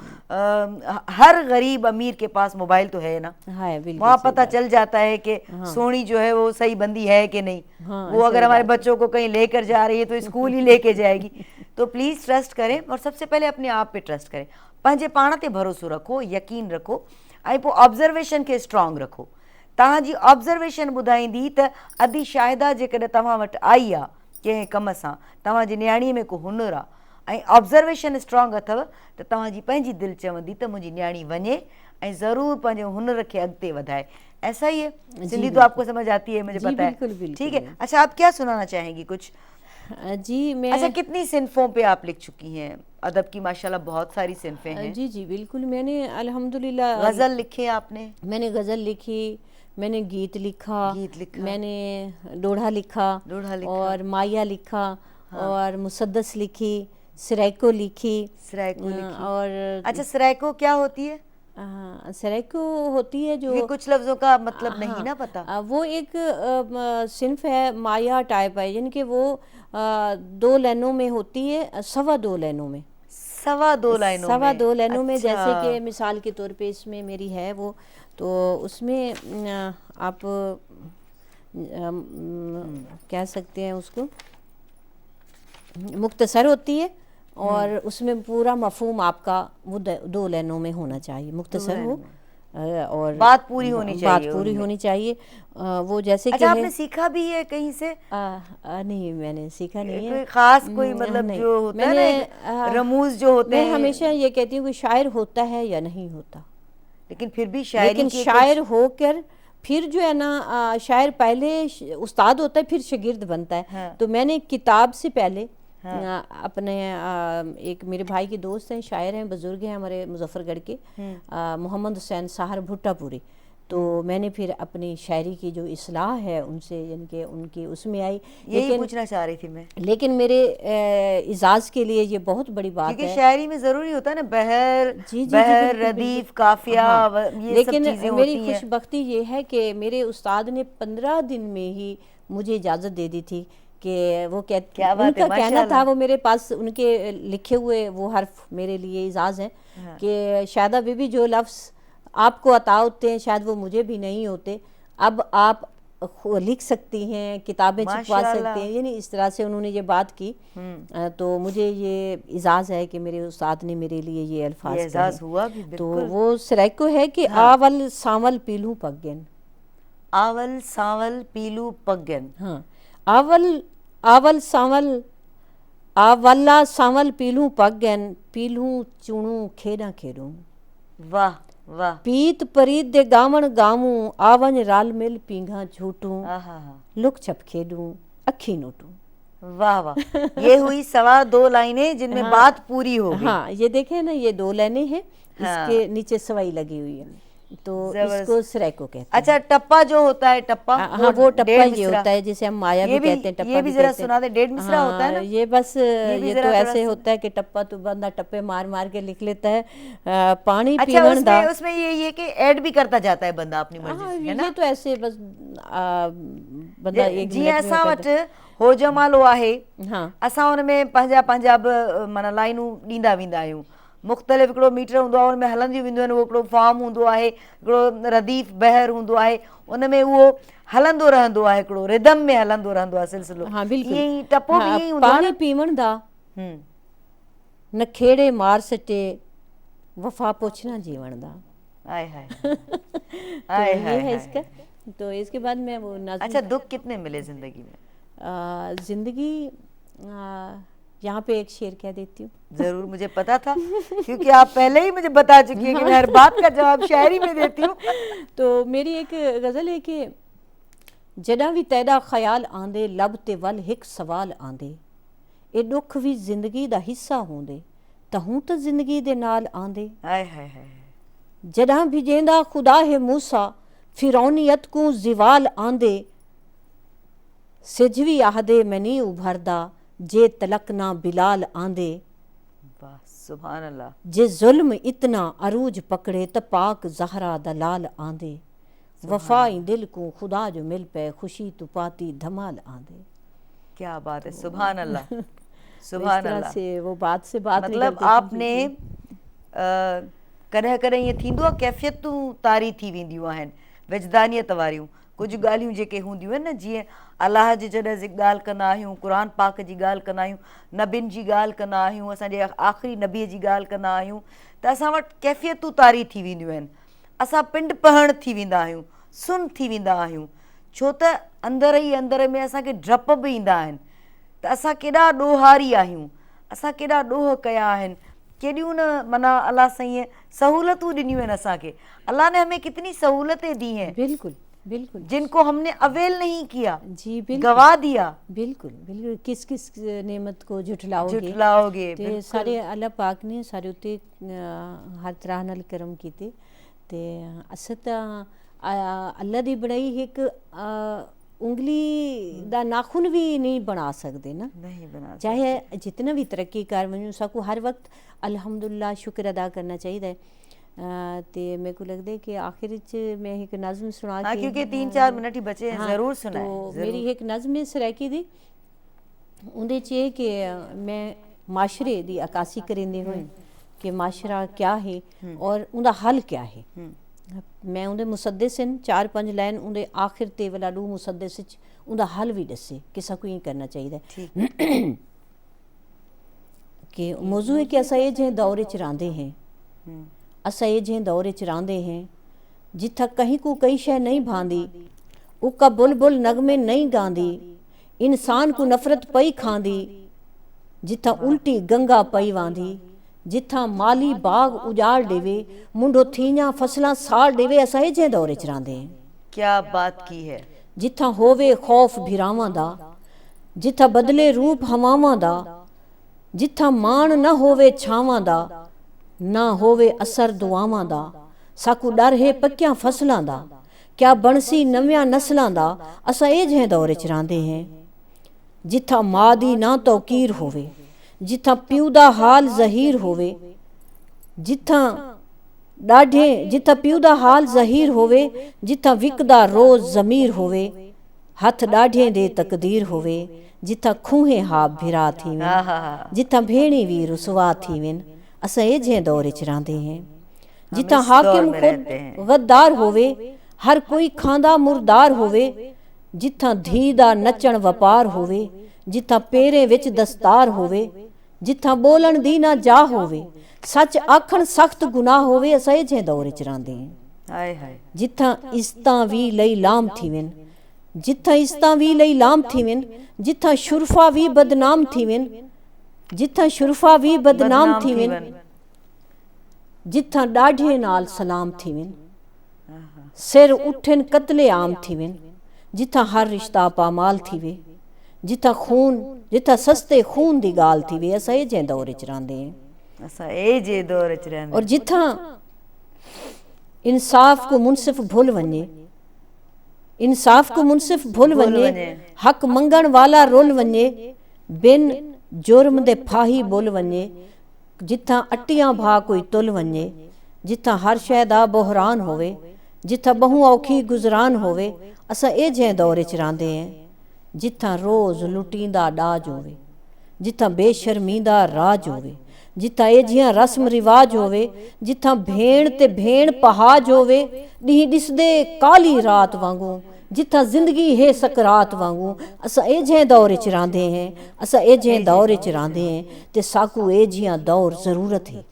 ہر غریب امیر کے پاس موبائل تو ہے نا، وہاں پتہ چل جاتا ہے کہ سونی جو ہے وہ صحیح بندی ہے کہ نہیں. وہ اگر ہمارے بچوں کو کہیں لے کر جا رہی ہے تو اسکول ہی لے کے جائے گی. تو پلیز ٹرسٹ کریں، اور سب سے پہلے اپنے آپ پہ ٹرسٹ کریں، پنجے پاण تے بھروسو رکھو، یقین رکھو، ऐं पोइ ऑब्ज़र्वेशन खे स्ट्रॉन्ग रखो. तव्हांजी ऑब्ज़र्वेशन ॿुधाईंदी त अदी शाहिदा जेकॾहिं तव्हां वटि आई आहे कंहिं कम सां, तव्हांजी न्याणीअ में को हुनुरु आहे ऐं ऑब्ज़र्वेशन स्ट्रॉन्ग अथव, त तव्हांजी पंहिंजी दिलि चवंदी त मुंहिंजी न्याणी वञे ऐं ज़रूरु पंहिंजे हुनुर खे अॻिते वधाए. ایسا ہی ہے؟ سندھی تو آپ کو سمجھ آتی ہے، مجھے پتہ ہے. ٹھیک ہے، اچھا آپ کیا سنانا چاہیں گی کچھ؟ جی میں اچھا کتنی صنفوں پہ آپ لکھ چکی ہیں؟ ادب کی ماشاءاللہ بہت ساری صنفیں ہیں. جی بالکل، میں نے الحمدللہ غزل لکھے آپ نے؟ میں نے غزل لکھی، میں نے گیت لکھا، میں نے لوڑھا لکھا، اور مائیا لکھا، اور مسدس لکھی، سریکو لکھی. اور اچھا سریکو کیا ہوتی ہے؟ سریکو ہوتی ہے جو کچھ لفظوں کا مطلب نہیں نا پتا. وہ ایک صنف ہے، مایا ٹائپ ہے، یعنی کہ وہ 2 لائنوں میں ہوتی ہے، 2.25 لائنوں میں. 2.25 لائنوں میں، جیسے کہ مثال کے طور پہ اس میں میری ہے وہ، تو اس میں آپ کہہ سکتے ہیں اس کو مختصر ہوتی ہے، اور اس میں پورا مفہوم آپ کا وہ 2 لائنوں میں ہونا چاہیے، مختصر ہو اور بات پوری ہونی چاہیے. وہ جیسے کہ اچھا آپ نے سیکھا بھی ہے کہیں سے؟ نہیں میں نے سیکھا نہیں ہے کوئی خاص کوئی مطلب جو ہوتا ہے نا رموز جو ہوتے ہیں. میں ہمیشہ یہ کہتی ہوں کہ شاعر ہوتا ہے یا نہیں ہوتا، لیکن پھر بھی شاعری کے شاعر ہو کر پھر جو ہے نا، شاعر پہلے استاد ہوتا ہے، پھر شاگرد بنتا ہے. تو میں نے کتاب سے پہلے اپنے ایک میرے بھائی کے دوست ہیں، شاعر ہیں، بزرگ ہیں ہمارے مظفر گڑھ کے، محمد حسین ساہر بھٹا پوری. تو میں نے پھر اپنی شاعری کی جو اصلاح ہے ان سے، یعنی کہ ان کی اس میں آئی. یہی پوچھنا چاہ رہی تھی میں، لیکن میرے اعزاز کے لیے یہ بہت بڑی بات ہے، کیونکہ شاعری میں ضروری ہوتا ہے نا بہر ردیف قافیہ، یہ سب چیزیں ہوتی ہیں. میری خوش بختی یہ ہے کہ میرے استاد نے 15 دن میں ہی مجھے اجازت دے دی تھی کہ وہ ان کا کہنا تھا، وہ میرے پاس ان کے لکھے ہوئے وہ حرف میرے لیے اعزاز ہیں کہ شاہدہ بی بی جو لفظ آپ کو عطا ہوتے ہیں شاید وہ مجھے بھی نہیں ہوتے، اب آپ لکھ سکتی ہیں، کتابیں چھپوا سکتے ہیں. یعنی اس طرح سے انہوں نے یہ بات کی. تو مجھے یہ اعزاز ہے کہ میرے استاد نے میرے لیے یہ الفاظ کہے. تو وہ سریکو ہے کہ آول سانول پیلو پگن. آول سانول پیلو پگن. ہاں، آول سانول، آولا سانول پیلو پگن، پیلو چونو کھیڑا کھیڑوں. واہ واہ. پیت پریت دے گاون گاؤں، آون رال مل پینگھا جھوٹوں، لک چھپ کھیڈوں اکھی نوٹوں. واہ واہ. یہ ہوئی 2.25 لائنیں جن میں بات پوری ہو گئی. ہاں یہ دیکھیں نا، یہ 2 لائنیں ہیں، اس کے نیچے سوائی لگی ہوئی ہے. तो जबरदस्त। इसको सरेको कहते हैं। अच्छा, टप्पा जो होता है, टप्पा हाँ, वो टप्पा डेढ़ ये मिसरा। होता है जिसे हम माया ये भी कहते हैं, टप्पा ये भी भी जरा कहते हैं। सुना दे, डेढ़ मिसरा होता है ना? ये बस भी ये जरा तो थोड़ा ऐसे सा। होता है कि टप्पा तो बंदा टप्पे मार मार के लिख लेता है। पानी अच्छा, पीवन दा। उसमें ये कि ऐड भी करता जाता है बंदा अपनी मर्जी हाँ, से, है ये ना? तो ऐसे बस बंदा एक जीअं मिनट में असां वो कहता वटि हो जमालो आहे, है। हाँ असां हुन में पंहिंजा पंहिंजा बि माना लाइनूं ॾींदा वेंदा आहियूं। मुख़्तलिफ़ हिकिड़ो मीटर हूंदो आहे, हुन में हलंदियूं वेंदियूं आहिनि। उहो हिकिड़ो फॉर्म हूंदो आहे, हिकिड़ो रदीफ़ बहर हूंदो आहे, उन में उहो हलंदो रहंदो आहे, हिकिड़ो रिदम में हलंदो रहंदो आहे सिलसिलो। हाँ बिल्कुल। ईअं ई टपो बि हाँ, ईअं ई हूंदो आहे पानी न? पीवन दा हम्म। नखेड़े मार सटे वफा पोछना जीवन दा। आय हाय तो आय ये हाय है हाय। इसका। तो इसके बाद मैं वो नाज़िम अच्छा, दुख कितने मिले जिंदगी में? जिंदगी यहाँ पे एक शेर कह देती हूँ। जरूर, मुझे पता था क्योंकि आप पहले ही मुझे बता चुकी हैं कि मैं हर बात का जवाब शायरी में देती हूँ। तो मेरी एक गज़ल है कि जड़ा भी तैदा ख्याल आंदे लब ते वल हिक सवाल आंदे ए दुख भी जिंदगी दा हिस्सा होंदे तहूं तो जिंदगी दे नाल आंदे हाय हाय हाय। जड़ा भी जेंदा खुदा है मूसा फिरौनियत को जिवाल आंदे सिजवी आहदे मैं नहीं उभरदा जे तलक ना बिलाल आंदे वाह, सुभान अल्लाह। जे जुल्म इतना अरूज पकड़े त पाक जहरा दलाल आंदे वफा ई दिल को खुदा जो मिल पे खुशी तु पाती धमाल आंदे। क्या बात है, सुभान अल्लाह, तो सुभान इस तरह अल्लाह। से वो बात से बात मतलब निकलती थी। आपने कॾहिं कॾहिं ईअं थींदो आहे कैफ़ियतूं तारी थी वेंदियूं आहिनि, विजदानियत वारियूं कुझु ॻाल्हियूं जेके हूंदियूं आहिनि न, जीअं अलाह जी जॾहिं ॻाल्हि कंदा आहियूं, क़ुर पाक जी ॻाल्हि कंदा आहियूं, नबियुनि जी ॻाल्हि कंदा आहियूं, असांजे आख़िरी नबीअ जी ॻाल्हि कंदा आहियूं, त असां वटि कैफ़ियतूं तारी थी वेंदियूं आहिनि। असां पिंड पहण थी वेंदा आहियूं, सुन थी वेंदा आहियूं, छो त अंदर ई अंदर में असांखे डप बि ईंदा आहिनि त असां केॾा ॾोहारी आहियूं, असां केॾा ॾोह कया आहिनि, केॾियूं न माना अलाह साईं सहूलतूं ॾिनियूं आहिनि असांखे। अल्लाह ने हमें कितनी सहूलतें दी हैं बिल्कुल बिल्कुल जिनको हमने अवेल नहीं किया, जी बिल्कुल गवा दिया। बिल्कुल बिल्कुल किस किस नेमत को झुठलाओगे, ते सारे अल्लाह पाक ने सारे उत्ते हर तरह नाल करम कीते ते अस तां अल्लाह दी बनाई एक उंगली दा नाखून भी नहीं बना सकते ना, नहीं बना चाहे जितना भी तरक्की कर वञूं साकू हर वक्त अल्हम्दुलिल्लाह शुक्र अदा करना चाहिए। ते मेरे को लगता है कि आखिर च मैं एक नज़म सुना हाँ, के क्योंकि 3-4 मिनट ही बचे हैं, जरूर सुनाएं। तो मेरी एक नज़म है सराकी दी, उंदे च एह् कि मैं माशरे दी अकासी करेंदे होए कि माशरा क्या है और उनका हल क्या है। मैं उनके मुसद्दिस न 4-5 लाइन उनके आखिर ते वाला डू मुसद्दिस उनका हल भी दसे कि साकू ये करना चाहिए। कि मौजू है कि असा ये जे दौरे च रांदे हैं, असा ये जे दौरे च रांदे हैं जिथा कहीं को कई शय नहीं भांदी, उका बुलबुल नगमे नहीं गांदी, इंसान को नफरत पई खांदी, जिथा उल्टी गंगा पई वांदी, जिथा माली बाग उजाड़ देवे मुंडो थीना फसलां साड़ देवे असा ये जे दौरे च रांदे हैं। क्या बात की है। जिथा होवे खौफ भिरावां दा, जिथा बदले रूप हवावां दा, जिथा मान न होवे छावां दा, ना होवे असर दुआवां दा, साकू डर है पक्कियां फसलां दा, क्या बनसी नव्यां नस्लां दा असा ये जे दौरे च रांदे हैं। जिथा मां दी ना तौकीर होवे, जिथा प्यू दा हाल ज़हीर होवे, जिथा प्यू दा हाल ज़हीर होवे, जिथा विकदा रोज़ ज़मीर होवे, हथ डाढ़े दे तकदीर होवे, जिथा खूहे हा भिरा थी वन, जिथा भेणी भी रुसवा थी वन असा ये जे दौरे च रांदे हैं। जिथा हाकिम खुद गद्दार होवे, हर कोई खांदा मुर्दार होवे, जिथा धी दा नचण वपार होवे, जिथा पेरे विच दस्तार होवे, जिथा बोलन दी ना जा होवे, सच आखण सख्त गुनाह होवे असा ये जे दौरे च रांदे हैं। हाय हाय। जिथा इज्जतां भी लई लाम थी वन, जिथा इज्जतां भी लई लाम थी वन, जिथा शुरफा भी बदनाम थी वन, जिथा शुरफा भी बदनाम थी वन, जिथा डाढ़े नाल सलाम थी वन, सिर उठन कतले आम थी वन, जिथा हर रिश्ता पामाल थी वे, जिथा सस्ते खून दी गाल थी वे असा ये जे दौरे च रांदे हैं। असा ए जे दौरे च रहंदे। और जिथा इंसाफ़ को मुनसिफ़ भुल वञे, इंसाफ़ को मुनसिफ़ भुल वञे, हक़ मंगण वाला रुल वञे, बिन जुर्म दे फाही बुल वञे, जिथां अटियां भा कोई तुल वञे, जिथां हर शै दा बहरान होवे, जिथां बहु औखी गुज़रान होवे, असां ए जंहिं दौर च रहंदे हैं, जिथां रोज़ लुटींदा ॾाज होवे, जिथां बेशर्मींदा राज होवे, जिथां ए जियां रस्म रिवाज होवे, जिथां भेण ते भेण पहाज होवे, ॾींहुं ॾिसदे काली रात वांगू, जिथां ज़िंदगी है सकरात वांगू, असां ए जंहिं दौर च रहंदे हैं, असां ए जंहिं दौर च रहंदे हैं, ते साकू ए जियां दौर ज़रूरत है,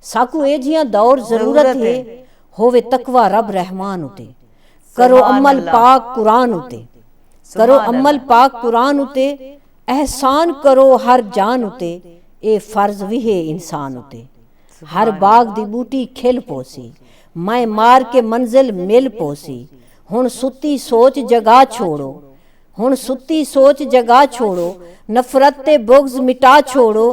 साकू ए जियां दौर ज़रूरत है, होवे तकवा रब रहमान उते, करो अमल पाक कुरान उते, करो अमल पाक कुरान उते, एहसान करो हर जान उते, ए फर्ज विहे इंसान उते, हर बाग दी बूटी खिल पोसी, मैं मार के मंजिल मिल पोसी, हुण सुती सोच जगा छोड़ो, हुण सुती सोच जगा छोड़ो, नफरत ते बुग़्ज़ मिटा छोड़ो,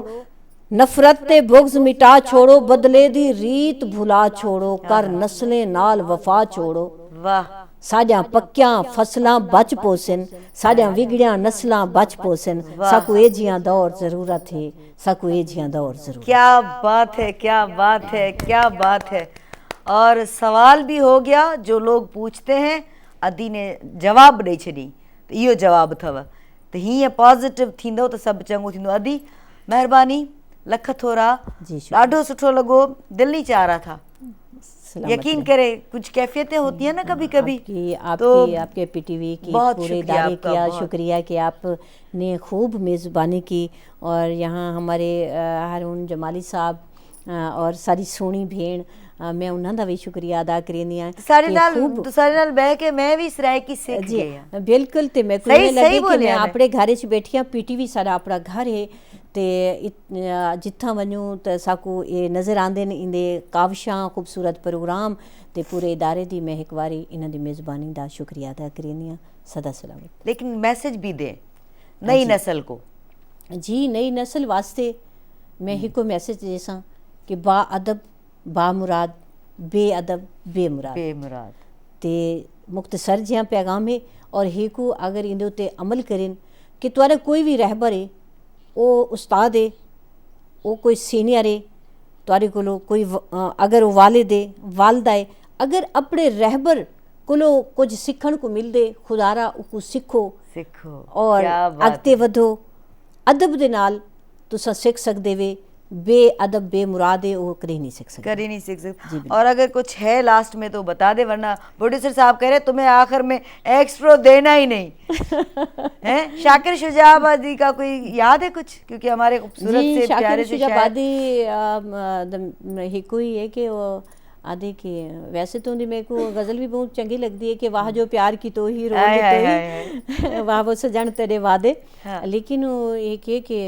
नफरत ते बुग़्ज़ मिटा छोड़ो, बदले दी रीत भुला छोड़ो, कर नस्लें नाल वफा छोड़ो, वाह साडियां पक्कियां फसलां बच पोसन, साडियां विगड़ियां नस्लां बच पोसन, साकू ए जियां दौर ज़रूरत है, साकू ए जियां दौर ज़रूरत। क्या बात है, क्या बात है, क्या बात है। और सवाल भी हो गया जो लोग पूछते हैं, अदी ने जवाब ॾेई छॾी, त इहो जवाबु अथव, त हीअं पॉज़िटिव थींदो त सभु चङो थींदो। अदी महिरबानी, लख थोरा, ॾाढो सुठो लॻो, दिल ई चाह रहा था। यकीन करे कुछ कैफियतें होती हैं ना कभी कभी, आपके पीटीवी की पूरे इदारे किया शुक्रिया कि आपने खूब मेज़बानी की, और यहाँ हमारे हारून जमाली साहब और सारी सोहनी भेण, मैं उन्हां दा भी शुक्रिया अदा करनी है। सारे नाल बह के मैं भी सराइकी सीख गई। बिल्कुल, ते मैं कोई लगे कि मैं अपने घर च बैठी हाँ, पीटीवी सारा अपना घर है, ते जिथां वञूं त साकू ये नज़र आंदे न इंदे काविशां खूबसूरत प्रोग्राम, ते पूरे इदारे दी मैं एक बारी इन्हां दी मेज़बानी दा शुक्रिया अदा करनी है। सदा सलामत। लेकिन मैसेज भी दे नई नस्ल को। जी, नई नस्ल वास्ते मैं हिको मैसेज देसां कि बा अदब बा मुराद, बे अदब बेमुराद, ते मुख्तसर जिहां पैगाम है, और हिकू अगर इंदे उत्ते अमल करें कि तुआरा कोई भी रहबर है, वो उस्ताद है, वो कोई सीनियर है, तुआरे कोलो कोई अगर वो वालिद है, वालदा है, अगर अपने रहबर कोलो कुछ सीखण को मिलदे, खुदारा उको सीखो और अगते वधो। अदब दे नाल तुसा सीख सकदे वे, बे अदब बे मुरादे वो कर ही नहीं सकते। और अगर कुछ है लास्ट में तो बता दे, वरना प्रोड्यूसर साहब कह रहे तुम्हें आखिर में एक्स्ट्रा देना ही नहीं है। शाकिर शुजाबादी का कोई याद है कुछ, क्योंकि हमारे खूबसूरत से प्यारे से शुजाबादी ही कोई है कि वो आदि की, वैसे तो मेरे को गज़ल भी बहुत चंगी लगती है कि वाह जो प्यार की तो ही रोए तो ही वाह वो सजन तेरे वादे, लेकिन वो एक है कि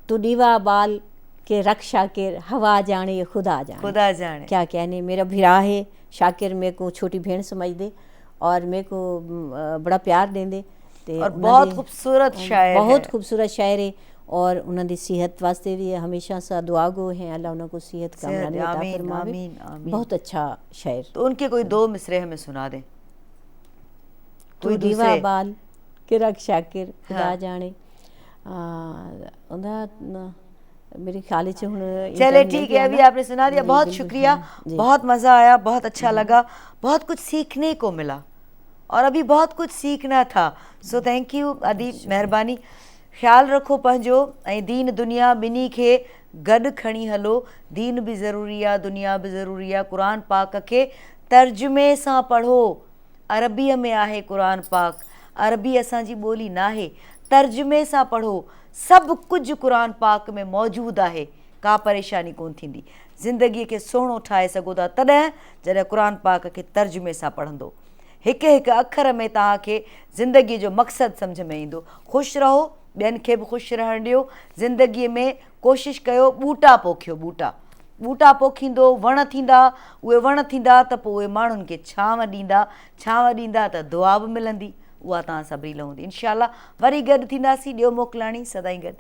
तू दीवा बाल के रक्षा के हवा जाने खुदा जाने क्या कहने। मेरा भिरा है शाकिर, मेरे को छोटी भेड़ समझ दे और मेरे को बड़ा प्यार दें दे, और बहुत खूबसूरत शायर, बहुत खूबसूरत शायर है, और उन्होंने दी सेहत वास्ते भी हमेशा सा दुआ गो हैं, अल्लाह उनको सेहत कामयाबी अता फरमावे। बहुत अच्छा शायर। तो उनके कोई दो मिसरे हमें सुना दें। कोई दीवा बाल के रक्षा के खुदा जाने, मेरे ख्याल से हुन चले ठीक है, अभी आपने सुना दिया, बहुत शुक्रिया, बहुत मज़ा आया, बहुत अच्छा लगा, बहुत कुछ सीखने को मिला, और अभी बहुत कुछ सीखना था। सो थैंक यू अदी, महिरबानी। ख्याल रखो पंहिंजो, ऐं दीन दुनिया ॿिन्ही खे गॾु खणी हलो। दीन भी ज़रूरी आहे, दुनिया भी ज़रूरी आहे। क़ुरान पाक के तर्जुमे सां पढ़ो, अरबीअ में आहे क़ुरान पाक, अरबी असांजी ॿोली न आहे, तर्जुमे सां पढ़ो। सभु कुझु क़ुरान पाक में मौजूदु आहे, का परेशानी कोन थींदी। ज़िंदगीअ खे सुहिणो ठाहे सघो था तॾहिं जॾहिं क़ुरान पाक खे तर्जुमे सां पढ़ंदो। हिकु हिकु अखर में तव्हांखे ज़िंदगीअ जो मक़सदु सम्झ में ईंदो। ख़ुशि रहो, ॿियनि खे बि ख़ुशि रहणु ॾियो। ज़िंदगीअ में कोशिशि कयो, ॿूटा पोखियो, ॿूटा पोखींदो, वण थींदा, उहे वण थींदा त पोइ उहे माण्हुनि खे छांव ॾींदा त दुआ बि मिलंदी, उहा तव्हां सभिनी लाइ हूंदी। इंशाअल्लाह वरी गॾु थींदासीं। ॾियो मोकिलाणी, सदाईं गॾु।